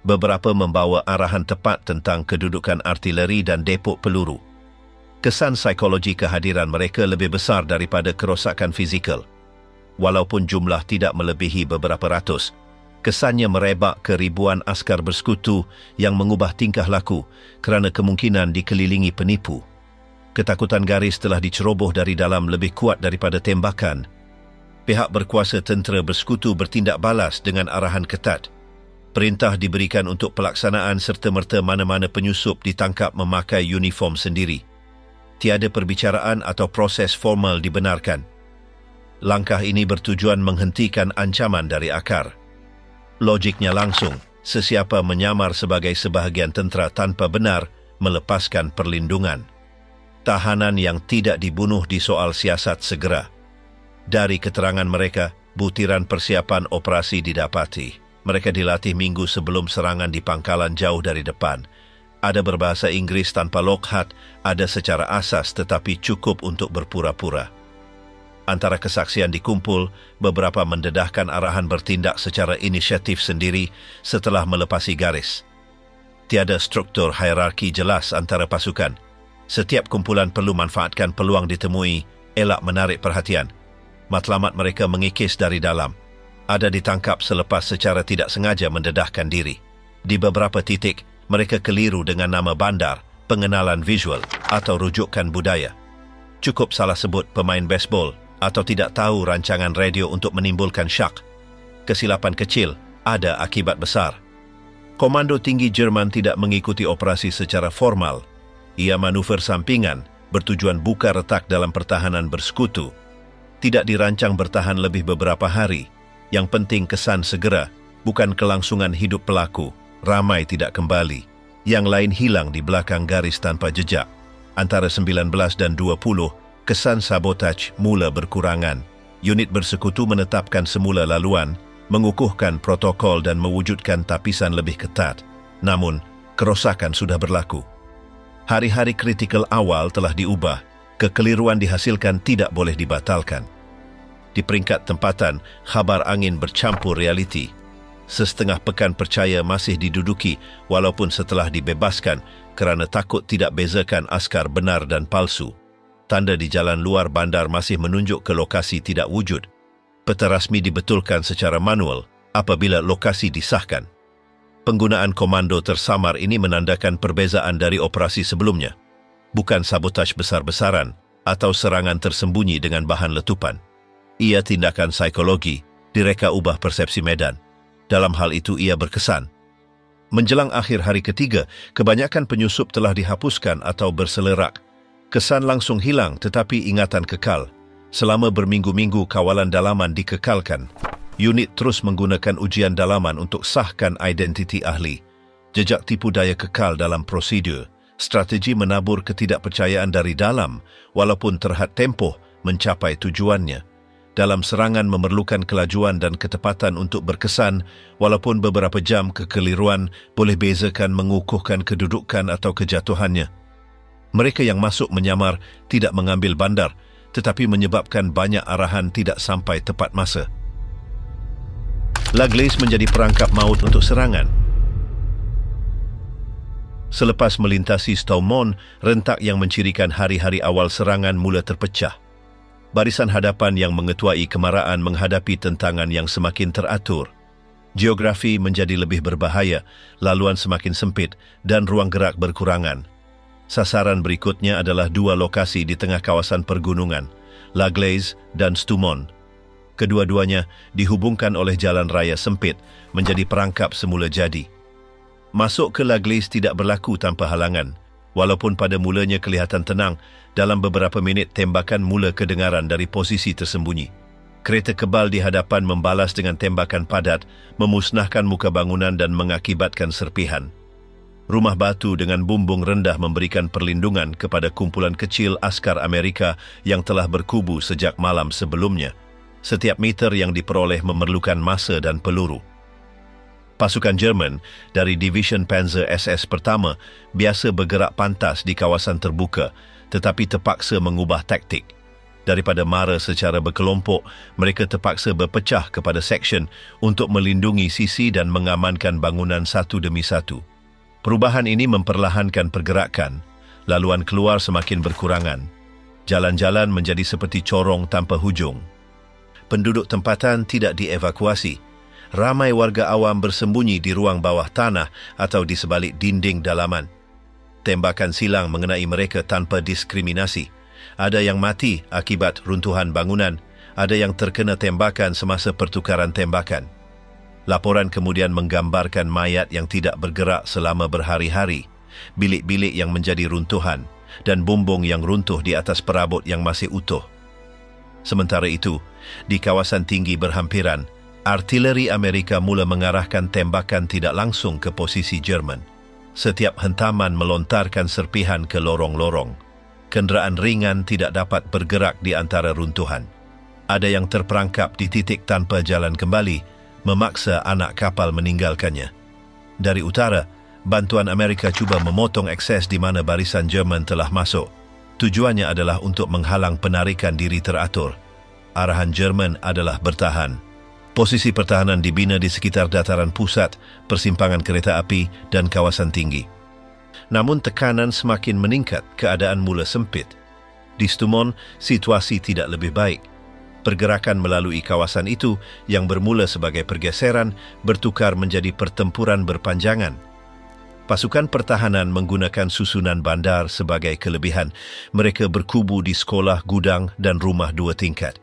Beberapa membawa arahan tepat tentang kedudukan artileri dan depot peluru. Kesan psikologi kehadiran mereka lebih besar daripada kerosakan fizikal. Walaupun jumlah tidak melebihi beberapa ratus, kesannya merebak ke ribuan askar bersekutu yang mengubah tingkah laku kerana kemungkinan dikelilingi penipu. Ketakutan garis telah diceroboh dari dalam lebih kuat daripada tembakan. Pihak berkuasa tentera bersekutu bertindak balas dengan arahan ketat. Perintah diberikan untuk pelaksanaan serta-merta mana-mana penyusup ditangkap memakai uniform sendiri. Tiada perbicaraan atau proses formal dibenarkan. Langkah ini bertujuan menghentikan ancaman dari akar. Logiknya langsung, sesiapa menyamar sebagai sebahagian tentera tanpa benar melepaskan perlindungan. Tahanan yang tidak dibunuh disoal siasat segera. Dari keterangan mereka, butiran persiapan operasi didapati. Mereka dilatih minggu sebelum serangan di pangkalan jauh dari depan. Ada berbahasa Inggeris tanpa lokhat, ada secara asas tetapi cukup untuk berpura-pura. Antara kesaksian dikumpul, beberapa mendedahkan arahan bertindak secara inisiatif sendiri setelah melepasi garis. Tiada struktur hierarki jelas antara pasukan. Setiap kumpulan perlu manfaatkan peluang ditemui, elak menarik perhatian. Matlamat mereka mengikis dari dalam. Ada ditangkap selepas secara tidak sengaja mendedahkan diri. Di beberapa titik, mereka keliru dengan nama bandar, pengenalan visual atau rujukan budaya. Cukup salah sebut pemain baseball atau tidak tahu rancangan radio untuk menimbulkan syak. Kesilapan kecil ada akibat besar. Komando tinggi Jerman tidak mengikuti operasi secara formal. Ia manuver sampingan bertujuan buka retak dalam pertahanan bersekutu. Tidak dirancang bertahan lebih beberapa hari. Yang penting kesan segera, bukan kelangsungan hidup pelaku. Ramai tidak kembali. Yang lain hilang di belakang garis tanpa jejak. Antara 19 dan 20, kesan sabotaj mula berkurangan. Unit bersekutu menetapkan semula laluan, mengukuhkan protokol dan mewujudkan tapisan lebih ketat. Namun, kerosakan sudah berlaku. Hari-hari kritikal awal telah diubah, kekeliruan dihasilkan tidak boleh dibatalkan. Di peringkat tempatan, khabar angin bercampur realiti. Setengah pekan percaya masih diduduki walaupun setelah dibebaskan kerana takut tidak bezakan askar benar dan palsu. Tanda di jalan luar bandar masih menunjuk ke lokasi tidak wujud. Peta rasmi dibetulkan secara manual apabila lokasi disahkan. Penggunaan komando tersamar ini menandakan perbezaan dari operasi sebelumnya. Bukan sabotaj besar-besaran atau serangan tersembunyi dengan bahan letupan. Ia tindakan psikologi, direka ubah persepsi medan. Dalam hal itu ia berkesan. Menjelang akhir hari ketiga, kebanyakan penyusup telah dihapuskan atau berselerak. Kesan langsung hilang tetapi ingatan kekal. Selama berminggu-minggu kawalan dalaman dikekalkan. Unit terus menggunakan ujian dalaman untuk sahkan identiti ahli. Jejak tipu daya kekal dalam prosedur. Strategi menabur ketidakpercayaan dari dalam walaupun terhad tempoh mencapai tujuannya. Dalam serangan memerlukan kelajuan dan ketepatan untuk berkesan walaupun beberapa jam kekeliruan boleh bezakan mengukuhkan kedudukan atau kejatuhannya. Mereka yang masuk menyamar tidak mengambil bandar tetapi menyebabkan banyak arahan tidak sampai tepat masa. Laglaise menjadi perangkap maut untuk serangan. Selepas melintasi Stoumont, rentak yang mencirikan hari-hari awal serangan mula terpecah. Barisan hadapan yang mengetuai kemaraan menghadapi tentangan yang semakin teratur. Geografi menjadi lebih berbahaya, laluan semakin sempit dan ruang gerak berkurangan. Sasaran berikutnya adalah dua lokasi di tengah kawasan pergunungan. Laglaise dan Stumont. Kedua-duanya dihubungkan oleh jalan raya sempit menjadi perangkap semula jadi. Masuk ke Laglaise tidak berlaku tanpa halangan. Walaupun pada mulanya kelihatan tenang, dalam beberapa minit tembakan mula kedengaran dari posisi tersembunyi. Kereta kebal di hadapan membalas dengan tembakan padat, memusnahkan muka bangunan dan mengakibatkan serpihan. Rumah batu dengan bumbung rendah memberikan perlindungan kepada kumpulan kecil askar Amerika yang telah berkubu sejak malam sebelumnya. Setiap meter yang diperoleh memerlukan masa dan peluru. Pasukan Jerman dari Division Panzer SS pertama biasa bergerak pantas di kawasan terbuka, tetapi terpaksa mengubah taktik. Daripada mara secara berkelompok, mereka terpaksa berpecah kepada seksyen untuk melindungi sisi dan mengamankan bangunan satu demi satu. Perubahan ini memperlahankan pergerakan, laluan keluar semakin berkurangan. Jalan-jalan menjadi seperti corong tanpa hujung. Penduduk tempatan tidak dievakuasi. Ramai warga awam bersembunyi di ruang bawah tanah atau di sebalik dinding dalaman. Tembakan silang mengenai mereka tanpa diskriminasi. Ada yang mati akibat runtuhan bangunan, ada yang terkena tembakan semasa pertukaran tembakan. Laporan kemudian menggambarkan mayat yang tidak bergerak selama berhari-hari, bilik-bilik yang menjadi runtuhan, dan bumbung yang runtuh di atas perabot yang masih utuh. Sementara itu, di kawasan tinggi berhampiran, artileri Amerika mula mengarahkan tembakan tidak langsung ke posisi Jerman. Setiap hentaman melontarkan serpihan ke lorong-lorong. Kenderaan ringan tidak dapat bergerak di antara runtuhan. Ada yang terperangkap di titik tanpa jalan kembali, memaksa anak kapal meninggalkannya. Dari utara, bantuan Amerika cuba memotong akses di mana barisan Jerman telah masuk. Tujuannya adalah untuk menghalang penarikan diri teratur. Arahan Jerman adalah bertahan. Posisi pertahanan dibina di sekitar dataran pusat, persimpangan kereta api dan kawasan tinggi. Namun tekanan semakin meningkat, keadaan mula sempit. Di Stumont, situasi tidak lebih baik. Pergerakan melalui kawasan itu yang bermula sebagai pergeseran bertukar menjadi pertempuran berpanjangan. Pasukan pertahanan menggunakan susunan bandar sebagai kelebihan. Mereka berkubu di sekolah, gudang dan rumah 2 tingkat.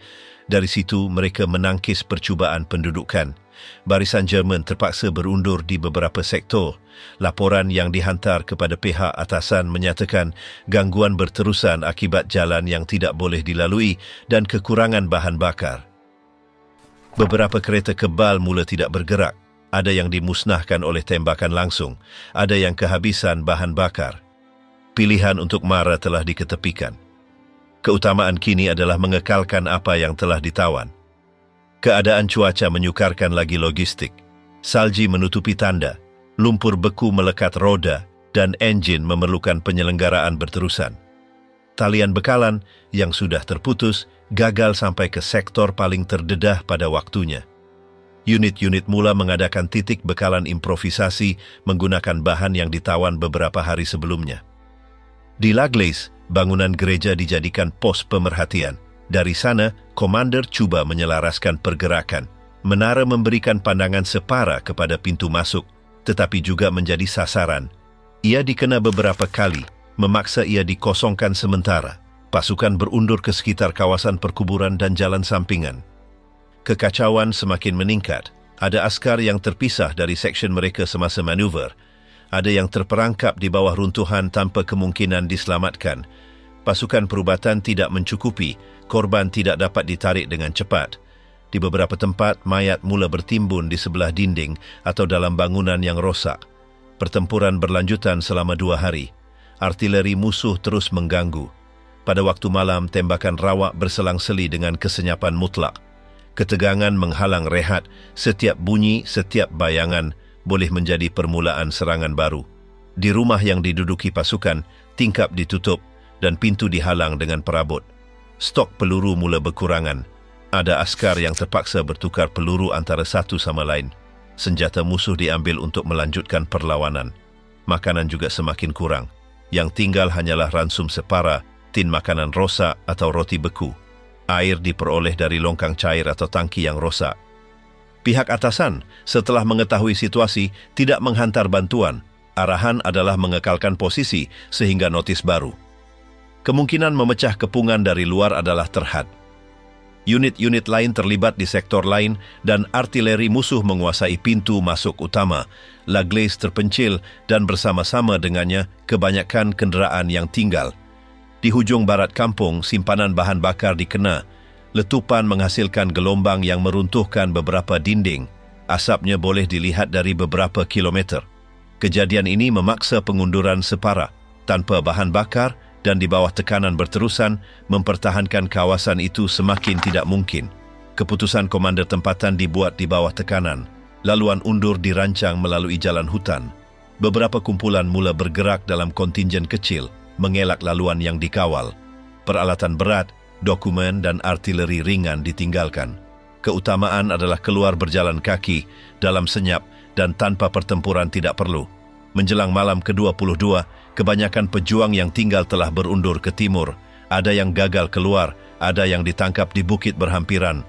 Dari situ mereka menangkis percubaan pendudukan. Barisan Jerman terpaksa berundur di beberapa sektor. Laporan yang dihantar kepada pihak atasan menyatakan gangguan berterusan akibat jalan yang tidak boleh dilalui dan kekurangan bahan bakar. Beberapa kereta kebal mula tidak bergerak. Ada yang dimusnahkan oleh tembakan langsung. Ada yang kehabisan bahan bakar. Pilihan untuk mara telah diketepikan. Keutamaan kini adalah mengekalkan apa yang telah ditawan. Keadaan cuaca menyukarkan lagi logistik. Salji menutupi tanda, lumpur beku melekat roda, dan enjin memerlukan penyelenggaraan berterusan. Talian bekalan yang sudah terputus gagal sampai ke sektor paling terdedah pada waktunya. Unit-unit mula mengadakan titik bekalan improvisasi menggunakan bahan yang ditawan beberapa hari sebelumnya. Di Laglaise, bangunan gereja dijadikan pos pemerhatian. Dari sana, komander cuba menyelaraskan pergerakan. Menara memberikan pandangan separa kepada pintu masuk, tetapi juga menjadi sasaran. Ia dikena beberapa kali, memaksa ia dikosongkan sementara. Pasukan berundur ke sekitar kawasan perkuburan dan jalan sampingan. Kekacauan semakin meningkat. Ada askar yang terpisah dari seksyen mereka semasa manuver. Ada yang terperangkap di bawah runtuhan tanpa kemungkinan diselamatkan. Pasukan perubatan tidak mencukupi, korban tidak dapat ditarik dengan cepat. Di beberapa tempat, mayat mula bertimbun di sebelah dinding atau dalam bangunan yang rosak. Pertempuran berlanjutan selama 2 hari. Artileri musuh terus mengganggu. Pada waktu malam, tembakan rawak berselang-seli dengan kesenyapan mutlak. Ketegangan menghalang rehat, setiap bunyi, setiap bayangan boleh menjadi permulaan serangan baru. Di rumah yang diduduki pasukan, tingkap ditutup dan pintu dihalang dengan perabot. Stok peluru mula berkurangan. Ada askar yang terpaksa bertukar peluru antara satu sama lain. Senjata musuh diambil untuk melanjutkan perlawanan. Makanan juga semakin kurang. Yang tinggal hanyalah ransum separa, tin makanan rosak atau roti beku. Air diperoleh dari longkang cair atau tangki yang rosak. Pihak atasan, setelah mengetahui situasi, tidak menghantar bantuan. Arahan adalah mengekalkan posisi sehingga notis baru. Kemungkinan memecah kepungan dari luar adalah terhad. Unit-unit lain terlibat di sektor lain dan artileri musuh menguasai pintu masuk utama. Laglaise terpencil dan bersama-sama dengannya kebanyakan kenderaan yang tinggal. Di hujung barat kampung, simpanan bahan bakar dikena. Letupan menghasilkan gelombang yang meruntuhkan beberapa dinding. Asapnya boleh dilihat dari beberapa kilometer. Kejadian ini memaksa pengunduran separa. Tanpa bahan bakar dan di bawah tekanan berterusan, mempertahankan kawasan itu semakin tidak mungkin. Keputusan komander tempatan dibuat di bawah tekanan. Laluan undur dirancang melalui jalan hutan. Beberapa kumpulan mula bergerak dalam kontingen kecil, mengelak laluan yang dikawal. Peralatan berat, dokumen dan artileri ringan ditinggalkan. Keutamaan adalah keluar berjalan kaki, dalam senyap dan tanpa pertempuran tidak perlu. Menjelang malam ke-22, kebanyakan pejuang yang tinggal telah berundur ke timur. Ada yang gagal keluar, ada yang ditangkap di bukit berhampiran.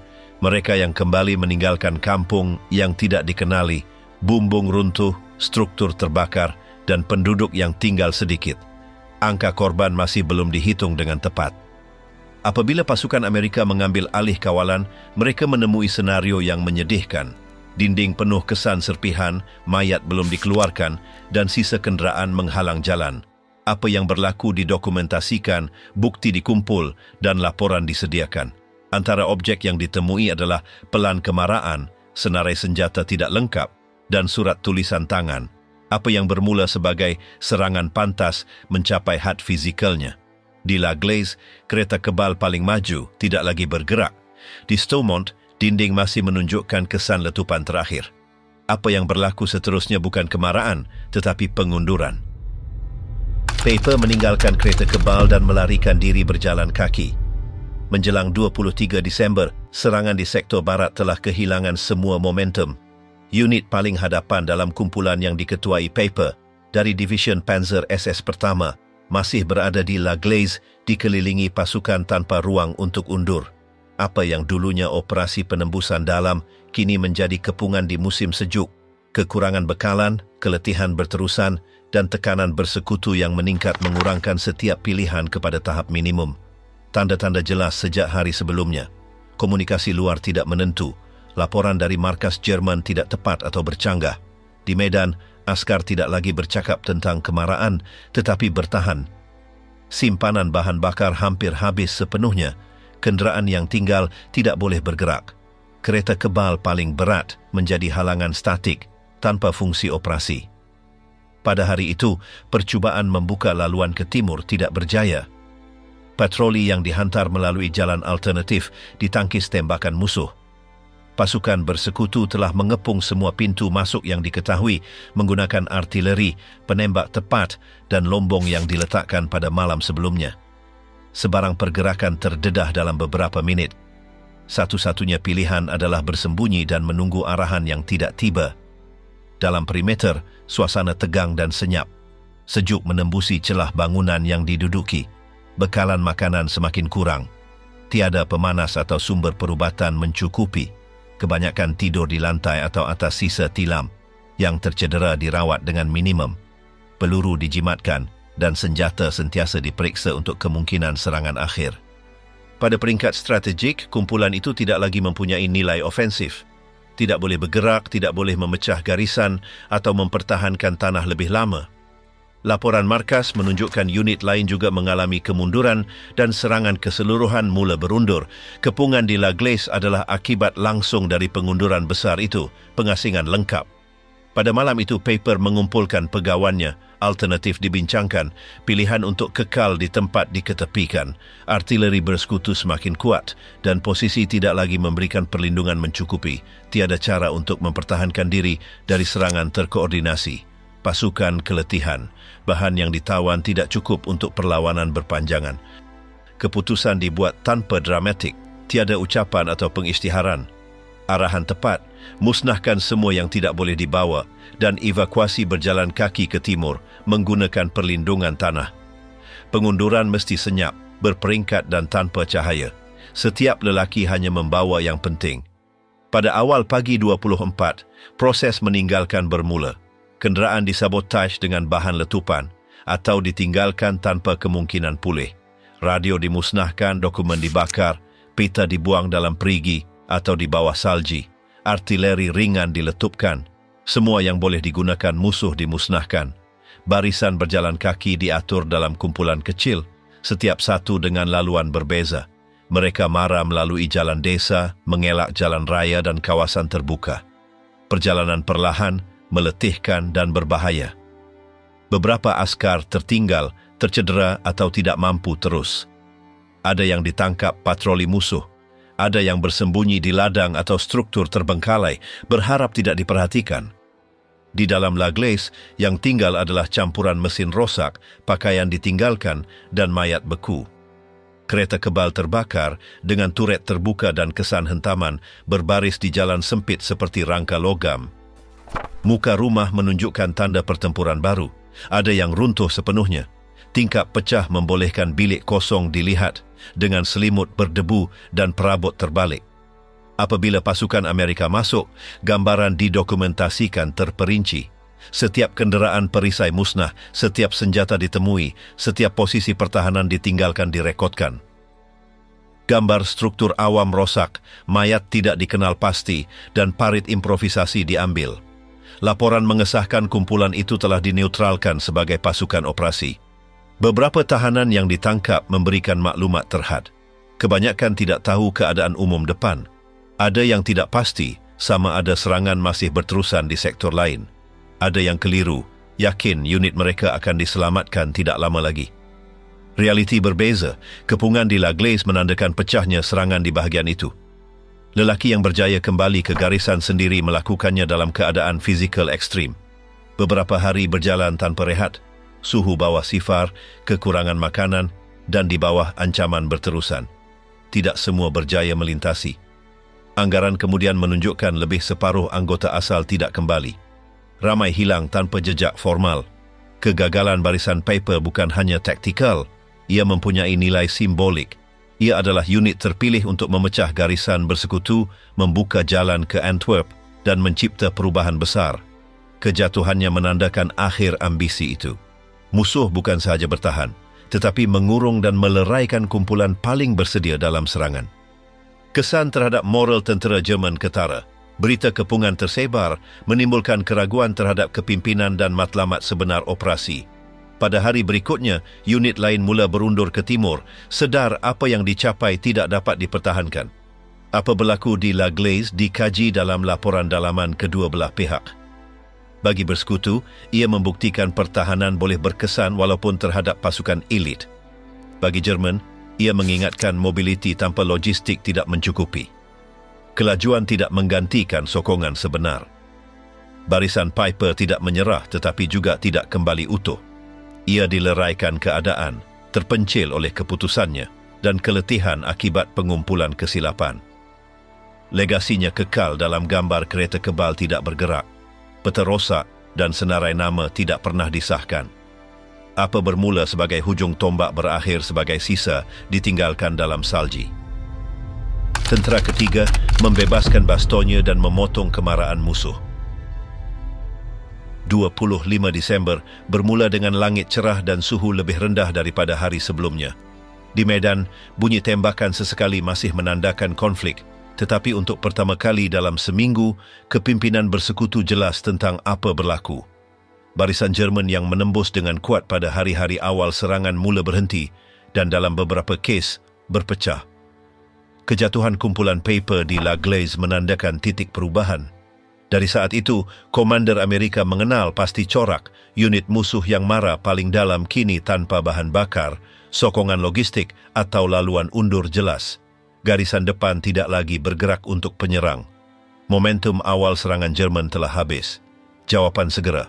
Mereka yang kembali meninggalkan kampung yang tidak dikenali, bumbung runtuh, struktur terbakar, dan penduduk yang tinggal sedikit. Angka korban masih belum dihitung dengan tepat. Apabila pasukan Amerika mengambil alih kawalan, mereka menemui senario yang menyedihkan. Dinding penuh kesan serpihan, mayat belum dikeluarkan, dan sisa kenderaan menghalang jalan. Apa yang berlaku didokumentasikan, bukti dikumpul, dan laporan disediakan. Antara objek yang ditemui adalah pelan kemarahan, senarai senjata tidak lengkap, dan surat tulisan tangan. Apa yang bermula sebagai serangan pantas mencapai had fizikalnya. Di Laglaise, kereta kebal paling maju tidak lagi bergerak. Di Stowmont, dinding masih menunjukkan kesan letupan terakhir. Apa yang berlaku seterusnya bukan kemarahan, tetapi pengunduran. Paper meninggalkan kereta kebal dan melarikan diri berjalan kaki. Menjelang 23 Disember, serangan di sektor barat telah kehilangan semua momentum. Unit paling hadapan dalam kumpulan yang diketuai Paper dari Division Panzer SS Pertama masih berada di Laglaise, dikelilingi pasukan tanpa ruang untuk undur. Apa yang dulunya operasi penembusan dalam kini menjadi kepungan di musim sejuk. Kekurangan bekalan, keletihan berterusan dan tekanan bersekutu yang meningkat mengurangkan setiap pilihan kepada tahap minimum. Tanda-tanda jelas sejak hari sebelumnya. Komunikasi luar tidak menentu. Laporan dari markas Jerman tidak tepat atau bercanggah. Di medan, askar tidak lagi bercakap tentang kemarahan, tetapi bertahan. Simpanan bahan bakar hampir habis sepenuhnya. Kenderaan yang tinggal tidak boleh bergerak. Kereta kebal paling berat menjadi halangan statik tanpa fungsi operasi. Pada hari itu, percubaan membuka laluan ke timur tidak berjaya. Patroli yang dihantar melalui jalan alternatif ditangkis tembakan musuh. Pasukan bersekutu telah mengepung semua pintu masuk yang diketahui menggunakan artileri, penembak tepat dan lombong yang diletakkan pada malam sebelumnya. Sebarang pergerakan terdedah dalam beberapa minit. Satu-satunya pilihan adalah bersembunyi dan menunggu arahan yang tidak tiba. Dalam perimeter, suasana tegang dan senyap. Sejuk menembusi celah bangunan yang diduduki. Bekalan makanan semakin kurang. Tiada pemanas atau sumber perubatan mencukupi. Kebanyakan tidur di lantai atau atas sisa tilam. Yang tercedera dirawat dengan minimum. Peluru dijimatkan dan senjata sentiasa diperiksa untuk kemungkinan serangan akhir. Pada peringkat strategik, kumpulan itu tidak lagi mempunyai nilai ofensif. Tidak boleh bergerak, tidak boleh memecah garisan atau mempertahankan tanah lebih lama. Laporan markas menunjukkan unit lain juga mengalami kemunduran dan serangan keseluruhan mula berundur. Kepungan di Laglaise adalah akibat langsung dari pengunduran besar itu, pengasingan lengkap. Pada malam itu, Paper mengumpulkan pegawainya. Alternatif dibincangkan, pilihan untuk kekal di tempat diketepikan. Artileri bersekutu semakin kuat dan posisi tidak lagi memberikan perlindungan mencukupi. Tiada cara untuk mempertahankan diri dari serangan terkoordinasi. Pasukan keletihan, bahan yang ditawan tidak cukup untuk perlawanan berpanjangan. Keputusan dibuat tanpa dramatik, tiada ucapan atau pengisytiharan. Arahan tepat, musnahkan semua yang tidak boleh dibawa dan evakuasi berjalan kaki ke timur menggunakan perlindungan tanah. Pengunduran mesti senyap, berperingkat dan tanpa cahaya. Setiap lelaki hanya membawa yang penting. Pada awal pagi 24, proses meninggalkan bermula. Kenderaan disabotaj dengan bahan letupan atau ditinggalkan tanpa kemungkinan pulih. Radio dimusnahkan, dokumen dibakar, peta dibuang dalam perigi atau di bawah salji, artileri ringan diletupkan, semua yang boleh digunakan musuh dimusnahkan. Barisan berjalan kaki diatur dalam kumpulan kecil, setiap satu dengan laluan berbeza. Mereka mara melalui jalan desa, mengelak jalan raya dan kawasan terbuka. Perjalanan perlahan, meletihkan dan berbahaya. Beberapa askar tertinggal, tercedera atau tidak mampu terus. Ada yang ditangkap patroli musuh, ada yang bersembunyi di ladang atau struktur terbengkalai, berharap tidak diperhatikan. Di dalam La Glace, yang tinggal adalah campuran mesin rosak, pakaian ditinggalkan, dan mayat beku. Kereta kebal terbakar dengan turet terbuka dan kesan hentaman berbaris di jalan sempit seperti rangka logam. Muka rumah menunjukkan tanda pertempuran baru. Ada yang runtuh sepenuhnya. Tingkap pecah membolehkan bilik kosong dilihat dengan selimut berdebu dan perabot terbalik. Apabila pasukan Amerika masuk, gambaran didokumentasikan terperinci. Setiap kenderaan perisai musnah, setiap senjata ditemui, setiap posisi pertahanan ditinggalkan direkodkan. Gambar struktur awam rosak, mayat tidak dikenal pasti, dan parit improvisasi diambil. Laporan mengesahkan kumpulan itu telah dineutralkan sebagai pasukan operasi. Beberapa tahanan yang ditangkap memberikan maklumat terhad. Kebanyakan tidak tahu keadaan umum depan. Ada yang tidak pasti, sama ada serangan masih berterusan di sektor lain. Ada yang keliru, yakin unit mereka akan diselamatkan tidak lama lagi. Realiti berbeza, kepungan di La Glace menandakan pecahnya serangan di bahagian itu. Lelaki yang berjaya kembali ke garisan sendiri melakukannya dalam keadaan fizikal ekstrim. Beberapa hari berjalan tanpa rehat, suhu bawah sifar, kekurangan makanan, dan di bawah ancaman berterusan. Tidak semua berjaya melintasi. Anggaran kemudian menunjukkan lebih separuh anggota asal tidak kembali. Ramai hilang tanpa jejak formal. Kegagalan barisan Piper bukan hanya taktikal, ia mempunyai nilai simbolik. Ia adalah unit terpilih untuk memecah garisan bersekutu, membuka jalan ke Antwerp dan mencipta perubahan besar. Kejatuhannya menandakan akhir ambisi itu. Musuh bukan sahaja bertahan, tetapi mengurung dan meleraikan kumpulan paling bersedia dalam serangan. Kesan terhadap moral tentera Jerman ketara. Berita kepungan tersebar menimbulkan keraguan terhadap kepimpinan dan matlamat sebenar operasi. Pada hari berikutnya, unit lain mula berundur ke timur, sedar apa yang dicapai tidak dapat dipertahankan. Apa berlaku di La Glace dikaji dalam laporan dalaman kedua belah pihak. Bagi bersekutu, ia membuktikan pertahanan boleh berkesan walaupun terhadap pasukan elit. Bagi Jerman, ia mengingatkan mobiliti tanpa logistik tidak mencukupi. Kelajuan tidak menggantikan sokongan sebenar. Barisan Piper tidak menyerah tetapi juga tidak kembali utuh. Ia dileraikan keadaan, terpencil oleh keputusannya dan keletihan akibat pengumpulan kesilapan. Legasinya kekal dalam gambar kereta kebal tidak bergerak, peta rosak dan senarai nama tidak pernah disahkan. Apa bermula sebagai hujung tombak berakhir sebagai sisa ditinggalkan dalam salji. Tentera ketiga membebaskan Bastogne dan memotong kemarahan musuh. 25 Disember bermula dengan langit cerah dan suhu lebih rendah daripada hari sebelumnya. Di medan, bunyi tembakan sesekali masih menandakan konflik, tetapi untuk pertama kali dalam seminggu, kepimpinan bersekutu jelas tentang apa berlaku. Barisan Jerman yang menembus dengan kuat pada hari-hari awal serangan mula berhenti dan dalam beberapa kes berpecah. Kejatuhan kumpulan Piper di La Glace menandakan titik perubahan. Dari saat itu, Komander Amerika mengenal pasti corak unit musuh yang mara paling dalam kini tanpa bahan bakar, sokongan logistik atau laluan undur jelas. Garisan depan tidak lagi bergerak untuk penyerang. Momentum awal serangan Jerman telah habis. Jawapan segera.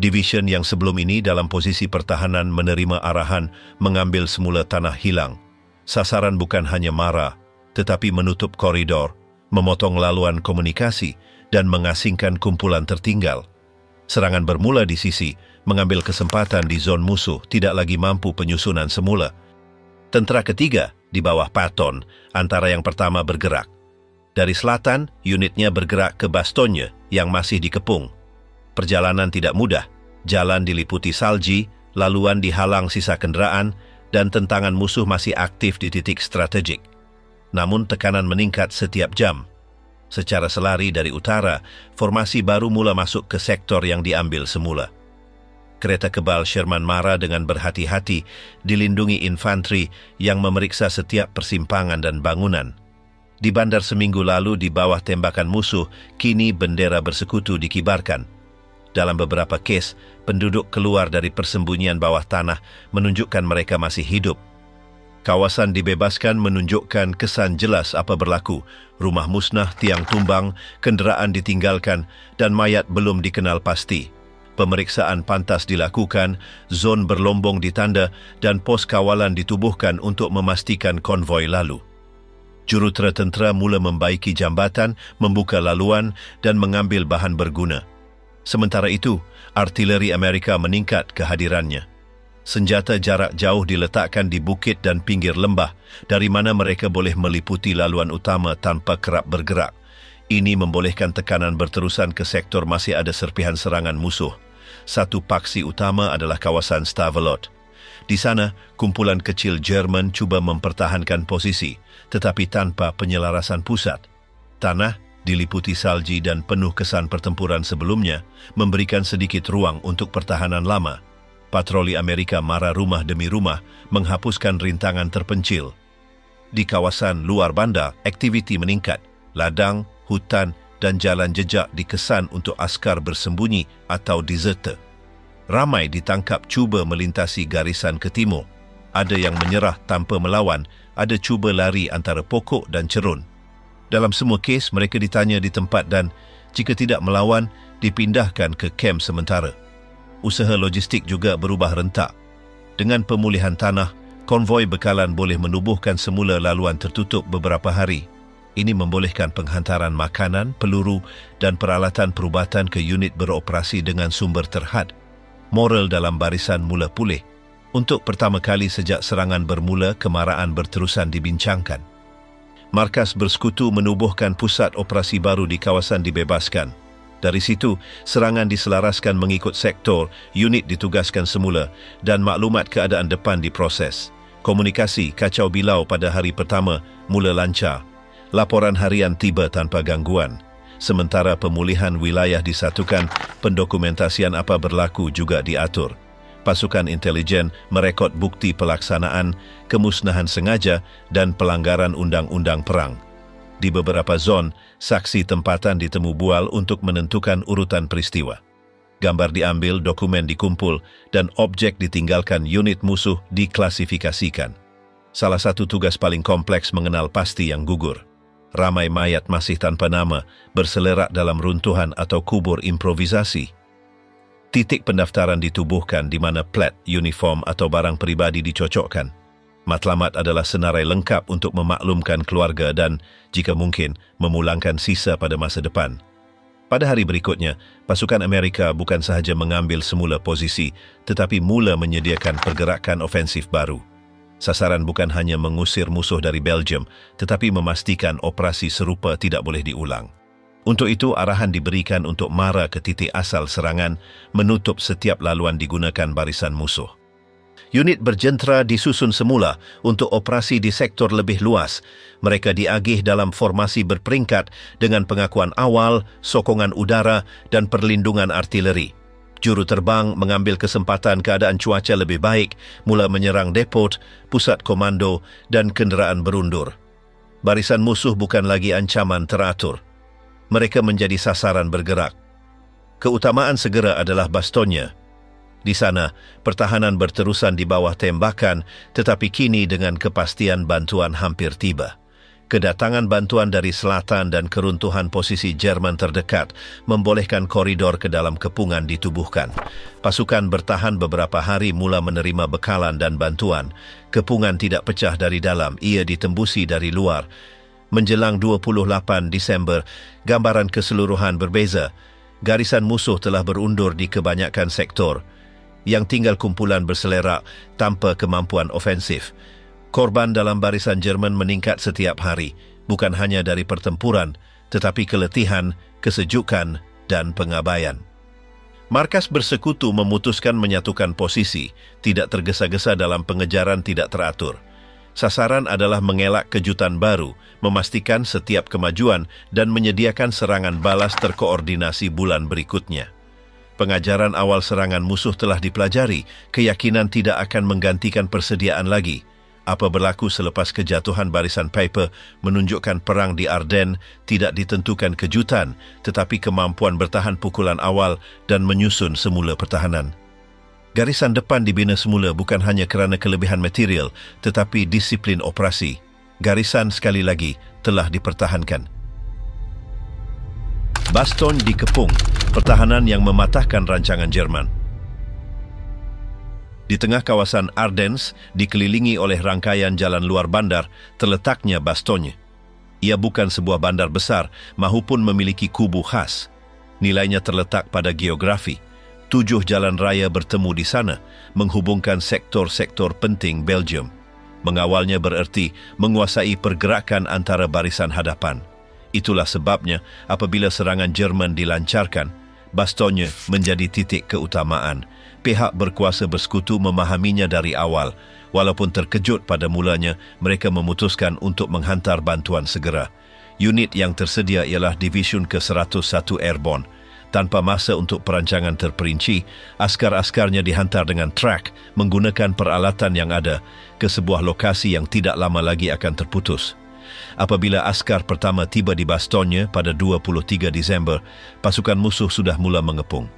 Division yang sebelum ini dalam posisi pertahanan menerima arahan mengambil semula tanah hilang. Sasaran bukan hanya mara, tetapi menutup koridor, memotong laluan komunikasi, dan mengasingkan kumpulan tertinggal. Serangan bermula di sisi, mengambil kesempatan di zon musuh tidak lagi mampu penyusunan semula. Tentera ketiga, di bawah Patton, antara yang pertama bergerak. Dari selatan, unitnya bergerak ke Bastogne yang masih dikepung. Perjalanan tidak mudah, jalan diliputi salji, laluan dihalang sisa kenderaan, dan tentangan musuh masih aktif di titik strategik. namun tekanan meningkat setiap jam. Secara selari dari utara, formasi baru mula masuk ke sektor yang diambil semula. Kereta kebal Sherman Mara dengan berhati-hati dilindungi infanteri yang memeriksa setiap persimpangan dan bangunan. Di bandar seminggu lalu di bawah tembakan musuh, kini bendera bersekutu dikibarkan. Dalam beberapa kes, penduduk keluar dari persembunyian bawah tanah menunjukkan mereka masih hidup. Kawasan dibebaskan menunjukkan kesan jelas apa berlaku. Rumah musnah, tiang tumbang, kenderaan ditinggalkan dan mayat belum dikenal pasti. Pemeriksaan pantas dilakukan, zon berlombong ditanda dan pos kawalan ditubuhkan untuk memastikan konvoi lalu. Jurutera tentera mula membaiki jambatan, membuka laluan dan mengambil bahan berguna. Sementara itu, artileri Amerika meningkat kehadirannya. Senjata jarak jauh diletakkan di bukit dan pinggir lembah, dari mana mereka boleh meliputi laluan utama tanpa kerap bergerak. Ini membolehkan tekanan berterusan ke sektor masih ada serpihan serangan musuh. Satu paksi utama adalah kawasan Stavelot. Di sana, kumpulan kecil Jerman cuba mempertahankan posisi, tetapi tanpa penyelarasan pusat. Tanah diliputi salji dan penuh kesan pertempuran sebelumnya, memberikan sedikit ruang untuk pertahanan lama. Patroli Amerika mara rumah demi rumah, menghapuskan rintangan terpencil. Di kawasan luar bandar, aktiviti meningkat. Ladang, hutan dan jalan jejak dikesan untuk askar bersembunyi atau deserter. Ramai ditangkap cuba melintasi garisan ke timur. Ada yang menyerah tanpa melawan, ada cuba lari antara pokok dan cerun. Dalam semua kes, mereka ditanya di tempat dan, jika tidak melawan, dipindahkan ke kem sementara. Usaha logistik juga berubah rentak. Dengan pemulihan tanah, konvoi bekalan boleh menubuhkan semula laluan tertutup beberapa hari. Ini membolehkan penghantaran makanan, peluru dan peralatan perubatan ke unit beroperasi dengan sumber terhad. Moral dalam barisan mula pulih. Untuk pertama kali sejak serangan bermula, kemarahan berterusan dibincangkan. Markas Bersekutu menubuhkan pusat operasi baru di kawasan dibebaskan. Dari situ, serangan diselaraskan mengikut sektor, unit ditugaskan semula dan maklumat keadaan depan diproses. Komunikasi kacau bilau pada hari pertama mula lancar. Laporan harian tiba tanpa gangguan. Sementara pemulihan wilayah disatukan, pendokumentasian apa berlaku juga diatur. Pasukan intelijen merekod bukti pelaksanaan, kemusnahan sengaja dan pelanggaran undang-undang perang. Di beberapa zon, saksi tempatan ditemu bual untuk menentukan urutan peristiwa. Gambar diambil, dokumen dikumpul dan objek ditinggalkan unit musuh diklasifikasikan. Salah satu tugas paling kompleks mengenal pasti yang gugur. Ramai mayat masih tanpa nama, berselerak dalam runtuhan atau kubur improvisasi. Titik pendaftaran ditubuhkan di mana plat, uniform atau barang peribadi dicocokkan. Matlamat adalah senarai lengkap untuk memaklumkan keluarga dan, jika mungkin, memulangkan sisa pada masa depan. Pada hari berikutnya, pasukan Amerika bukan sahaja mengambil semula posisi, tetapi mula menyediakan pergerakan ofensif baru. Sasaran bukan hanya mengusir musuh dari Belgium, tetapi memastikan operasi serupa tidak boleh diulang. Untuk itu, arahan diberikan untuk mara ke titik asal serangan, menutup setiap laluan digunakan barisan musuh. Unit berjentera disusun semula untuk operasi di sektor lebih luas. Mereka diagih dalam formasi berperingkat dengan pengakuan awal, sokongan udara dan perlindungan artileri. Juru terbang mengambil kesempatan keadaan cuaca lebih baik, mula menyerang depot, pusat komando dan kenderaan berundur. Barisan musuh bukan lagi ancaman teratur. Mereka menjadi sasaran bergerak. Keutamaan segera adalah bastonnya. Di sana, pertahanan berterusan di bawah tembakan, tetapi kini dengan kepastian bantuan hampir tiba. Kedatangan bantuan dari selatan dan keruntuhan posisi Jerman terdekat membolehkan koridor ke dalam kepungan ditubuhkan. Pasukan bertahan beberapa hari mula menerima bekalan dan bantuan. Kepungan tidak pecah dari dalam, ia ditembusi dari luar. Menjelang 28 Disember, gambaran keseluruhan berbeza. Garisan musuh telah berundur di kebanyakan sektor. Yang tinggal kumpulan berselerak tanpa kemampuan ofensif. Korban dalam barisan Jerman meningkat setiap hari, bukan hanya dari pertempuran, tetapi keletihan, kesejukan dan pengabaian. Markas Bersekutu memutuskan menyatukan posisi, tidak tergesa-gesa dalam pengejaran tidak teratur. Sasaran adalah mengelak kejutan baru, memastikan setiap kemajuan dan menyediakan serangan balas terkoordinasi bulan berikutnya. Pengajaran awal serangan musuh telah dipelajari, keyakinan tidak akan menggantikan persediaan lagi. Apa berlaku selepas kejatuhan barisan Piper menunjukkan perang di Ardennes tidak ditentukan kejutan, tetapi kemampuan bertahan pukulan awal dan menyusun semula pertahanan. Garisan depan dibina semula bukan hanya kerana kelebihan material, tetapi disiplin operasi. Garisan sekali lagi telah dipertahankan. Bastogne dikepung, pertahanan yang mematahkan rancangan Jerman. Di tengah kawasan Ardennes, dikelilingi oleh rangkaian jalan luar bandar, terletaknya Bastogne. Ia bukan sebuah bandar besar, mahupun memiliki kubu khas. Nilainya terletak pada geografi. 7 jalan raya bertemu di sana, menghubungkan sektor-sektor penting Belgium. Mengawalnya bererti menguasai pergerakan antara barisan hadapan. Itulah sebabnya apabila serangan Jerman dilancarkan, Bastogne menjadi titik keutamaan. Pihak berkuasa bersekutu memahaminya dari awal. Walaupun terkejut pada mulanya, mereka memutuskan untuk menghantar bantuan segera. Unit yang tersedia ialah Division ke-101 Airborne. Tanpa masa untuk perancangan terperinci, askar-askarnya dihantar dengan trak menggunakan peralatan yang ada ke sebuah lokasi yang tidak lama lagi akan terputus. Apabila askar pertama tiba di Bastogne pada 23 Disember, pasukan musuh sudah mula mengepung.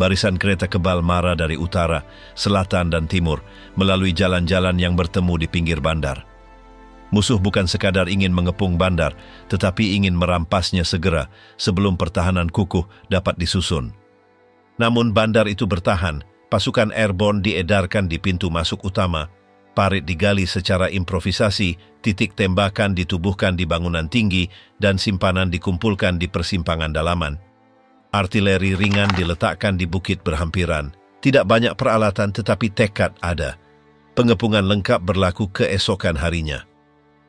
Barisan kereta kebal mara dari utara, selatan dan timur melalui jalan-jalan yang bertemu di pinggir bandar. Musuh bukan sekadar ingin mengepung bandar, tetapi ingin merampasnya segera sebelum pertahanan kukuh dapat disusun. Namun bandar itu bertahan, pasukan airborne diedarkan di pintu masuk utama, parit digali secara improvisasi, titik tembakan ditubuhkan di bangunan tinggi, dan simpanan dikumpulkan di persimpangan dalaman. Artileri ringan diletakkan di bukit berhampiran. Tidak banyak peralatan tetapi tekad ada. Pengepungan lengkap berlaku keesokan harinya.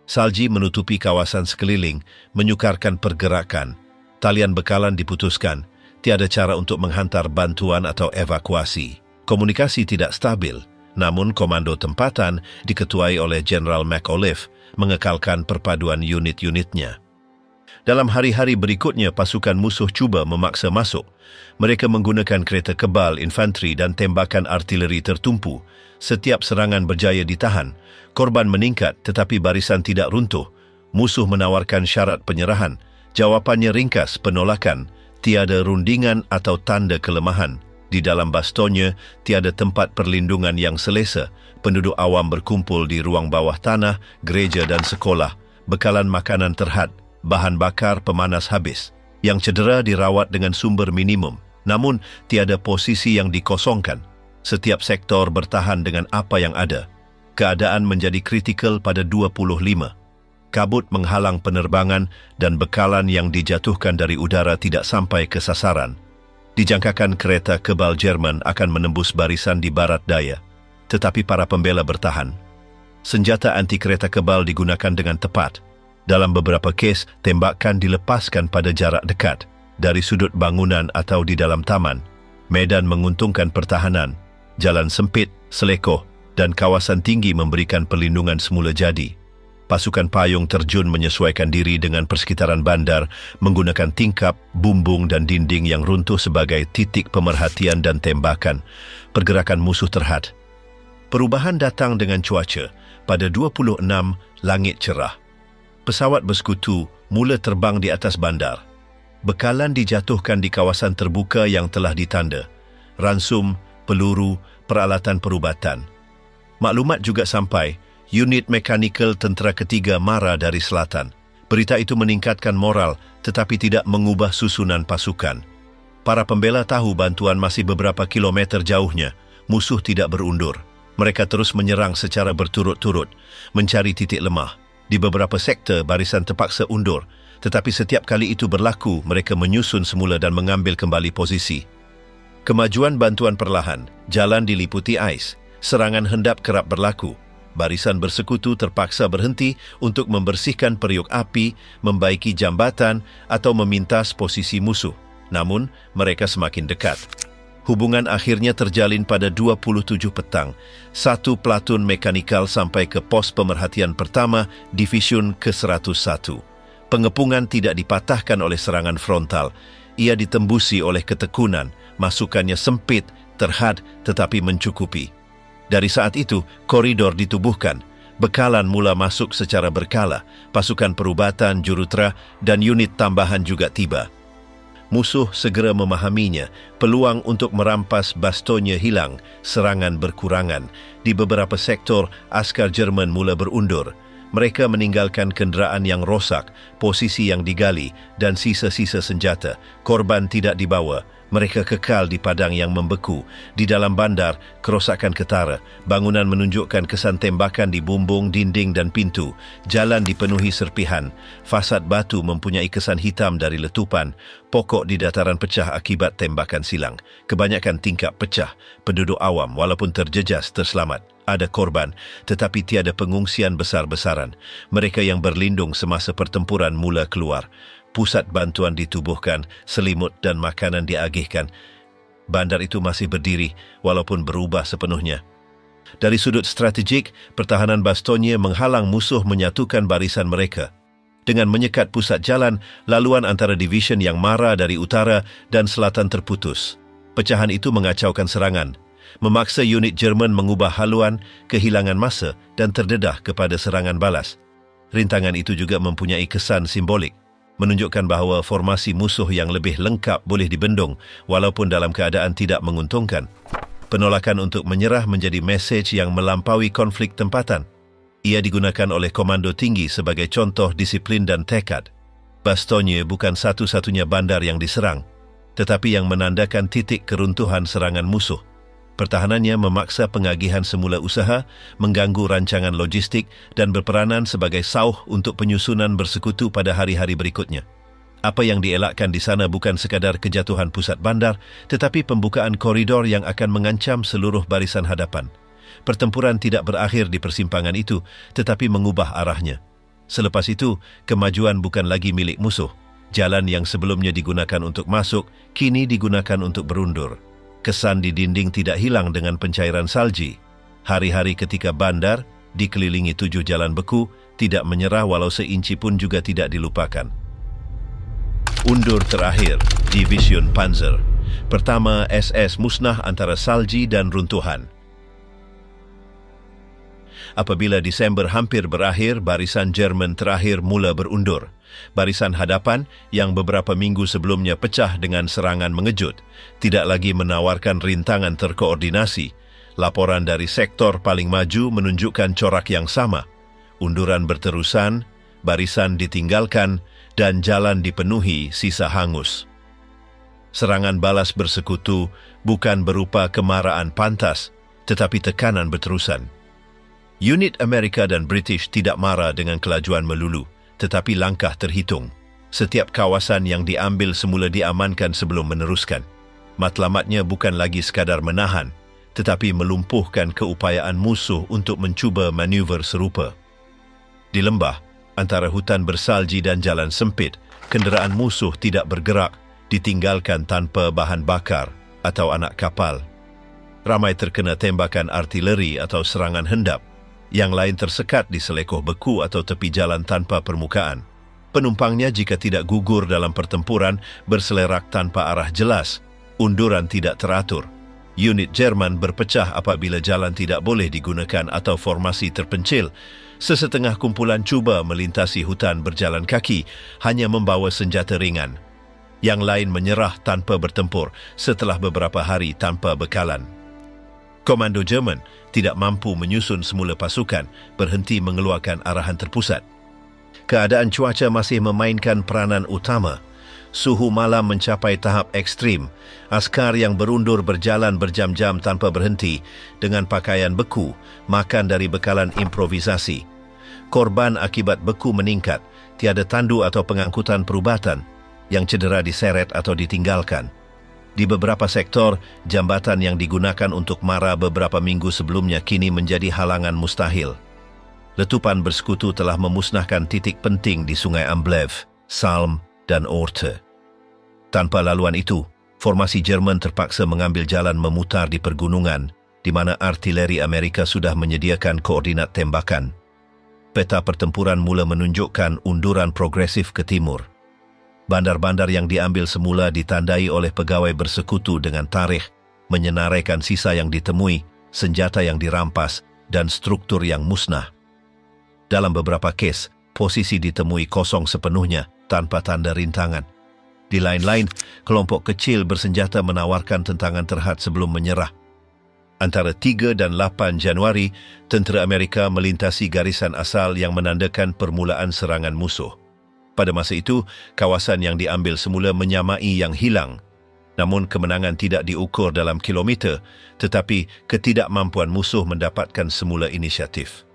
Salji menutupi kawasan sekeliling, menyukarkan pergerakan. Talian bekalan diputuskan. Tiada cara untuk menghantar bantuan atau evakuasi. Komunikasi tidak stabil, namun komando tempatan diketuai oleh General McAuliffe mengekalkan perpaduan unit-unitnya. Dalam hari-hari berikutnya, pasukan musuh cuba memaksa masuk. Mereka menggunakan kereta kebal, infanteri dan tembakan artileri tertumpu. Setiap serangan berjaya ditahan. Korban meningkat tetapi barisan tidak runtuh. Musuh menawarkan syarat penyerahan. Jawapannya ringkas, penolakan. Tiada rundingan atau tanda kelemahan. Di dalam Bastogne, tiada tempat perlindungan yang selesa. Penduduk awam berkumpul di ruang bawah tanah, gereja dan sekolah. Bekalan makanan terhad. Bahan bakar pemanas habis. Yang cedera dirawat dengan sumber minimum. Namun, tiada posisi yang dikosongkan. Setiap sektor bertahan dengan apa yang ada. Keadaan menjadi kritikal pada 25. Kabut menghalang penerbangan dan bekalan yang dijatuhkan dari udara tidak sampai ke sasaran. Dijangkakan kereta kebal Jerman akan menembus barisan di barat daya. Tetapi para pembela bertahan. Senjata anti kereta kebal digunakan dengan tepat. Dalam beberapa kes, tembakan dilepaskan pada jarak dekat, dari sudut bangunan atau di dalam taman. Medan menguntungkan pertahanan. Jalan sempit, selekoh, dan kawasan tinggi memberikan perlindungan semula jadi. Pasukan payung terjun menyesuaikan diri dengan persekitaran bandar, menggunakan tingkap, bumbung dan dinding yang runtuh sebagai titik pemerhatian dan tembakan. Pergerakan musuh terhad. Perubahan datang dengan cuaca. Pada 26, langit cerah. Pesawat bersekutu mula terbang di atas bandar. Bekalan dijatuhkan di kawasan terbuka yang telah ditanda. Ransum, peluru, peralatan perubatan. Maklumat juga sampai, unit mekanikal tentera ketiga mara dari selatan. Berita itu meningkatkan moral tetapi tidak mengubah susunan pasukan. Para pembela tahu bantuan masih beberapa kilometer jauhnya. Musuh tidak berundur. Mereka terus menyerang secara berturut-turut, mencari titik lemah. Di beberapa sektor, barisan terpaksa undur. Tetapi setiap kali itu berlaku, mereka menyusun semula dan mengambil kembali posisi. Kemajuan bantuan perlahan, jalan diliputi ais. Serangan hendap kerap berlaku. Barisan bersekutu terpaksa berhenti untuk membersihkan periuk api, membaiki jambatan atau memintas posisi musuh. Namun, mereka semakin dekat. Hubungan akhirnya terjalin pada 27 petang. Satu platun mekanikal sampai ke pos pemerhatian pertama, Division ke-101. Pengepungan tidak dipatahkan oleh serangan frontal. Ia ditembusi oleh ketekunan. Masukannya sempit, terhad tetapi mencukupi. Dari saat itu, koridor ditubuhkan. Bekalan mula masuk secara berkala. Pasukan perubatan, jurutera dan unit tambahan juga tiba. Musuh segera memahaminya, peluang untuk merampas Bastogne hilang, serangan berkurangan. Di beberapa sektor, askar Jerman mula berundur. Mereka meninggalkan kenderaan yang rosak, posisi yang digali dan sisa-sisa senjata. Korban tidak dibawa. Mereka kekal di padang yang membeku. Di dalam bandar, kerosakan ketara. Bangunan menunjukkan kesan tembakan di bumbung, dinding dan pintu. Jalan dipenuhi serpihan. Fasad batu mempunyai kesan hitam dari letupan. Pokok di dataran pecah akibat tembakan silang. Kebanyakan tingkap pecah. Penduduk awam walaupun terjejas terselamat. Ada korban, tetapi tiada pengungsian besar-besaran. Mereka yang berlindung semasa pertempuran mula keluar. Pusat bantuan ditubuhkan, selimut dan makanan diagihkan. Bandar itu masih berdiri, walaupun berubah sepenuhnya. Dari sudut strategik, pertahanan Bastogne menghalang musuh menyatukan barisan mereka. Dengan menyekat pusat jalan, laluan antara division yang mara dari utara dan selatan terputus. Pecahan itu mengacaukan serangan, memaksa unit Jerman mengubah haluan, kehilangan masa dan terdedah kepada serangan balas. Rintangan itu juga mempunyai kesan simbolik, menunjukkan bahawa formasi musuh yang lebih lengkap boleh dibendung walaupun dalam keadaan tidak menguntungkan. Penolakan untuk menyerah menjadi mesej yang melampaui konflik tempatan. Ia digunakan oleh komando tinggi sebagai contoh disiplin dan tekad. Bastogne bukan satu-satunya bandar yang diserang, tetapi yang menandakan titik keruntuhan serangan musuh. Pertahanannya memaksa pengagihan semula usaha, mengganggu rancangan logistik dan berperanan sebagai sauh untuk penyusunan bersekutu pada hari-hari berikutnya. Apa yang dielakkan di sana bukan sekadar kejatuhan pusat bandar, tetapi pembukaan koridor yang akan mengancam seluruh barisan hadapan. Pertempuran tidak berakhir di persimpangan itu, tetapi mengubah arahnya. Selepas itu, kemajuan bukan lagi milik musuh. Jalan yang sebelumnya digunakan untuk masuk, kini digunakan untuk berundur. Kesan di dinding tidak hilang dengan pencairan salji. Hari-hari ketika bandar, dikelilingi 7 jalan beku, tidak menyerah walau seinci pun juga tidak dilupakan. Undur terakhir, Division Panzer. Pertama, SS musnah antara salji dan runtuhan. Apabila Disember hampir berakhir, barisan Jerman terakhir mula berundur. Barisan hadapan yang beberapa minggu sebelumnya pecah dengan serangan mengejut, tidak lagi menawarkan rintangan terkoordinasi. Laporan dari sektor paling maju menunjukkan corak yang sama. Unduran berterusan, barisan ditinggalkan, dan jalan dipenuhi sisa hangus. Serangan balas bersekutu bukan berupa kemarahan pantas, tetapi tekanan berterusan. Unit Amerika dan British tidak marah dengan kelajuan melulu, tetapi langkah terhitung. Setiap kawasan yang diambil semula diamankan sebelum meneruskan. Matlamatnya bukan lagi sekadar menahan, tetapi melumpuhkan keupayaan musuh untuk mencuba manuver serupa. Di lembah, antara hutan bersalji dan jalan sempit, kenderaan musuh tidak bergerak, ditinggalkan tanpa bahan bakar atau anak kapal. Ramai terkena tembakan artileri atau serangan hendap. Yang lain tersekat di selekoh beku atau tepi jalan tanpa permukaan. Penumpangnya jika tidak gugur dalam pertempuran berselerak tanpa arah jelas. Unduran tidak teratur. Unit Jerman berpecah apabila jalan tidak boleh digunakan atau formasi terpencil. Sesetengah kumpulan cuba melintasi hutan berjalan kaki, hanya membawa senjata ringan. Yang lain menyerah tanpa bertempur setelah beberapa hari tanpa bekalan. Komando Jerman tidak mampu menyusun semula pasukan, berhenti mengeluarkan arahan terpusat. Keadaan cuaca masih memainkan peranan utama. Suhu malam mencapai tahap ekstrim. Askar yang berundur berjalan berjam-jam tanpa berhenti dengan pakaian beku, makan dari bekalan improvisasi. Korban akibat beku meningkat, tiada tandu atau pengangkutan perubatan, yang cedera diseret atau ditinggalkan. Di beberapa sektor, jambatan yang digunakan untuk mara beberapa minggu sebelumnya kini menjadi halangan mustahil. Letupan bersekutu telah memusnahkan titik penting di Sungai Amblev, Salm dan Orte. Tanpa laluan itu, Formasi Jerman terpaksa mengambil jalan memutar di pergunungan, di mana artileri Amerika sudah menyediakan koordinat tembakan. Peta pertempuran mula menunjukkan unduran progresif ke timur. Bandar-bandar yang diambil semula ditandai oleh pegawai bersekutu dengan tarikh, menyenaraikan sisa yang ditemui, senjata yang dirampas, dan struktur yang musnah. Dalam beberapa kes, posisi ditemui kosong sepenuhnya tanpa tanda rintangan. Di lain-lain, kelompok kecil bersenjata menawarkan tentangan terhad sebelum menyerah. Antara 3 dan 8 Januari, tentera Amerika melintasi garisan asal yang menandakan permulaan serangan musuh. Pada masa itu, kawasan yang diambil semula menyamai yang hilang. Namun kemenangan tidak diukur dalam kilometer, tetapi ketidakmampuan musuh mendapatkan semula inisiatif.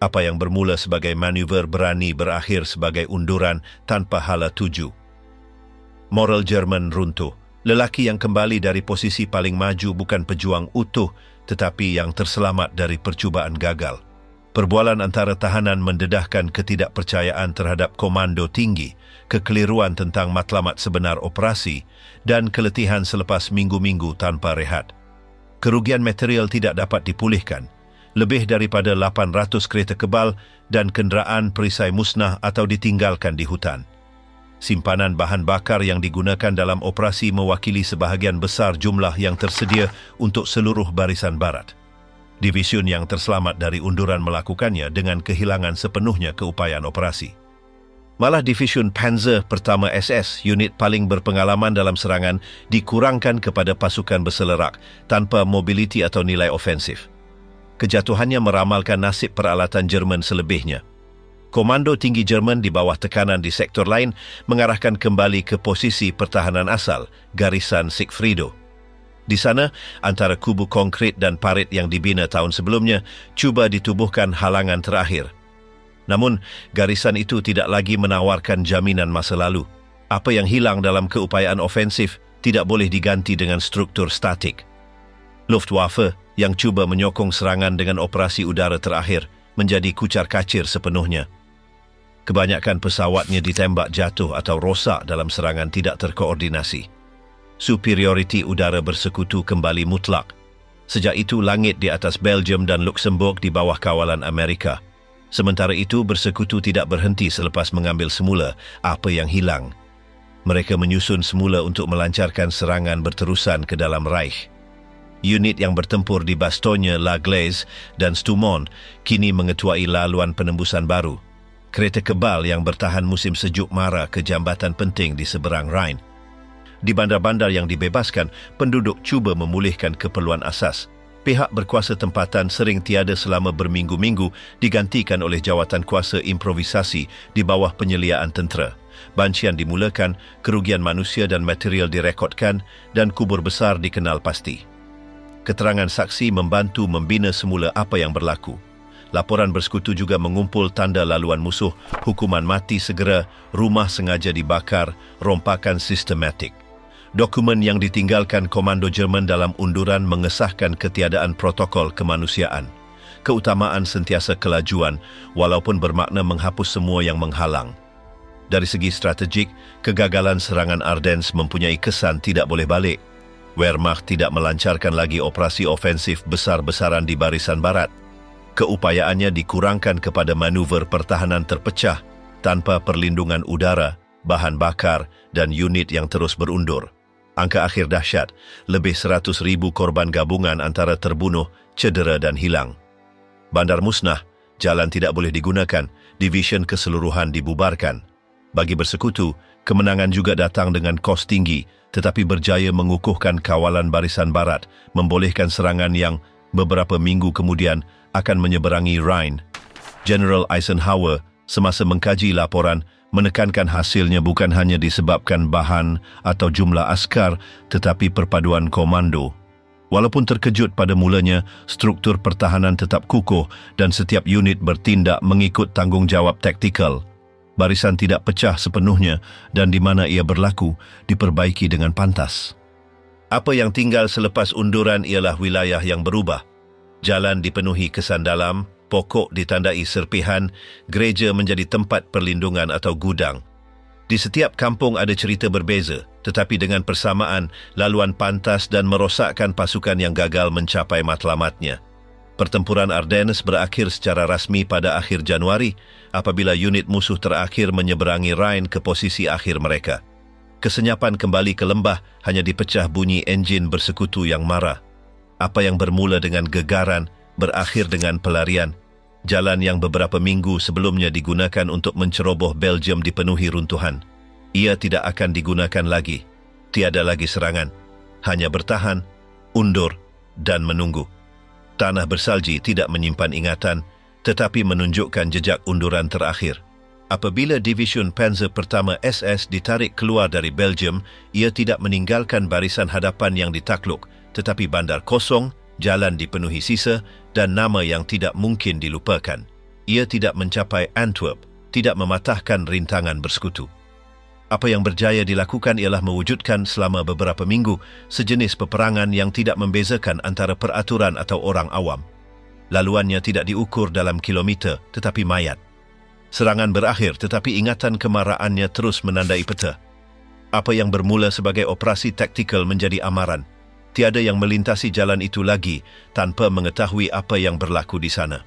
Apa yang bermula sebagai manuver berani berakhir sebagai unduran tanpa hala tuju. Moral Jerman runtuh. Lelaki yang kembali dari posisi paling maju bukan pejuang utuh, tetapi yang terselamat dari percubaan gagal. Perbualan antara tahanan mendedahkan ketidakpercayaan terhadap komando tinggi, kekeliruan tentang matlamat sebenar operasi, dan keletihan selepas minggu-minggu tanpa rehat. Kerugian material tidak dapat dipulihkan. Lebih daripada 800 kereta kebal dan kenderaan perisai musnah atau ditinggalkan di hutan. Simpanan bahan bakar yang digunakan dalam operasi mewakili sebahagian besar jumlah yang tersedia untuk seluruh barisan barat. Division yang terselamat dari unduran melakukannya dengan kehilangan sepenuhnya keupayaan operasi. Malah Division Panzer Pertama SS, unit paling berpengalaman dalam serangan, dikurangkan kepada pasukan berselerak tanpa mobiliti atau nilai ofensif. Kejatuhannya meramalkan nasib peralatan Jerman selebihnya. Komando tinggi Jerman di bawah tekanan di sektor lain mengarahkan kembali ke posisi pertahanan asal, garisan Siegfriedo. Di sana, antara kubu konkrit dan parit yang dibina tahun sebelumnya, cuba ditubuhkan halangan terakhir. Namun, garisan itu tidak lagi menawarkan jaminan masa lalu. Apa yang hilang dalam keupayaan ofensif tidak boleh diganti dengan struktur statik. Luftwaffe yang cuba menyokong serangan dengan operasi udara terakhir menjadi kucar-kacir sepenuhnya. Kebanyakan pesawatnya ditembak jatuh atau rosak dalam serangan tidak terkoordinasi. Superioriti udara bersekutu kembali mutlak. Sejak itu, langit di atas Belgium dan Luxembourg di bawah kawalan Amerika. Sementara itu, bersekutu tidak berhenti selepas mengambil semula apa yang hilang. Mereka menyusun semula untuk melancarkan serangan berterusan ke dalam Reich. Unit yang bertempur di Bastogne, La Glaise dan Stoumont kini mengetuai laluan penembusan baru. Kereta kebal yang bertahan musim sejuk mara ke jambatan penting di seberang Rhine. Di bandar-bandar yang dibebaskan, penduduk cuba memulihkan keperluan asas. Pihak berkuasa tempatan sering tiada selama berminggu-minggu digantikan oleh jawatan kuasa improvisasi di bawah penyeliaan tentera. Bancian dimulakan, kerugian manusia dan material direkodkan dan kubur besar dikenal pasti. Keterangan saksi membantu membina semula apa yang berlaku. Laporan bersekutu juga mengumpul tanda laluan musuh, hukuman mati segera, rumah sengaja dibakar, rompakan sistematik. Dokumen yang ditinggalkan komando Jerman dalam unduran mengesahkan ketiadaan protokol kemanusiaan. Keutamaan sentiasa kelajuan, walaupun bermakna menghapus semua yang menghalang. Dari segi strategik, kegagalan serangan Ardennes mempunyai kesan tidak boleh balik. Wehrmacht tidak melancarkan lagi operasi ofensif besar-besaran di barisan barat. Keupayaannya dikurangkan kepada manuver pertahanan terpecah tanpa perlindungan udara, bahan bakar dan unit yang terus berundur. Angka akhir dahsyat, lebih 100,000 korban gabungan antara terbunuh, cedera dan hilang. Bandar musnah, jalan tidak boleh digunakan, division keseluruhan dibubarkan. Bagi bersekutu, kemenangan juga datang dengan kos tinggi, tetapi berjaya mengukuhkan kawalan barisan barat, membolehkan serangan yang beberapa minggu kemudian akan menyeberangi Rhine. General Eisenhower semasa mengkaji laporan menekankan hasilnya bukan hanya disebabkan bahan atau jumlah askar tetapi perpaduan komando. Walaupun terkejut pada mulanya, struktur pertahanan tetap kukuh dan setiap unit bertindak mengikut tanggungjawab taktikal. Barisan tidak pecah sepenuhnya dan di mana ia berlaku diperbaiki dengan pantas. Apa yang tinggal selepas unduran ialah wilayah yang berubah. Jalan dipenuhi kesan dalam, pokok ditandai serpihan, gereja menjadi tempat perlindungan atau gudang. Di setiap kampung ada cerita berbeza, tetapi dengan persamaan, laluan pantas dan merosakkan pasukan yang gagal mencapai matlamatnya. Pertempuran Ardennes berakhir secara rasmi pada akhir Januari apabila unit musuh terakhir menyeberangi Rhine ke posisi akhir mereka. Kesenyapan kembali ke lembah hanya dipecah bunyi enjin bersekutu yang marah. Apa yang bermula dengan gegaran, berakhir dengan pelarian. Jalan yang beberapa minggu sebelumnya digunakan untuk menceroboh Belgium dipenuhi runtuhan. Ia tidak akan digunakan lagi. Tiada lagi serangan. Hanya bertahan, undur dan menunggu. Tanah bersalji tidak menyimpan ingatan, tetapi menunjukkan jejak unduran terakhir. Apabila Division Panzer Pertama SS ditarik keluar dari Belgium, ia tidak meninggalkan barisan hadapan yang ditakluk, tetapi bandar kosong, jalan dipenuhi sisa dan nama yang tidak mungkin dilupakan. Ia tidak mencapai Antwerp, tidak mematahkan rintangan bersekutu. Apa yang berjaya dilakukan ialah mewujudkan selama beberapa minggu sejenis peperangan yang tidak membezakan antara peraturan atau orang awam. Laluannya tidak diukur dalam kilometer tetapi mayat. Serangan berakhir tetapi ingatan kemaraannya terus menandai peta. Apa yang bermula sebagai operasi taktikal menjadi amaran. Tiada yang melintasi jalan itu lagi tanpa mengetahui apa yang berlaku di sana.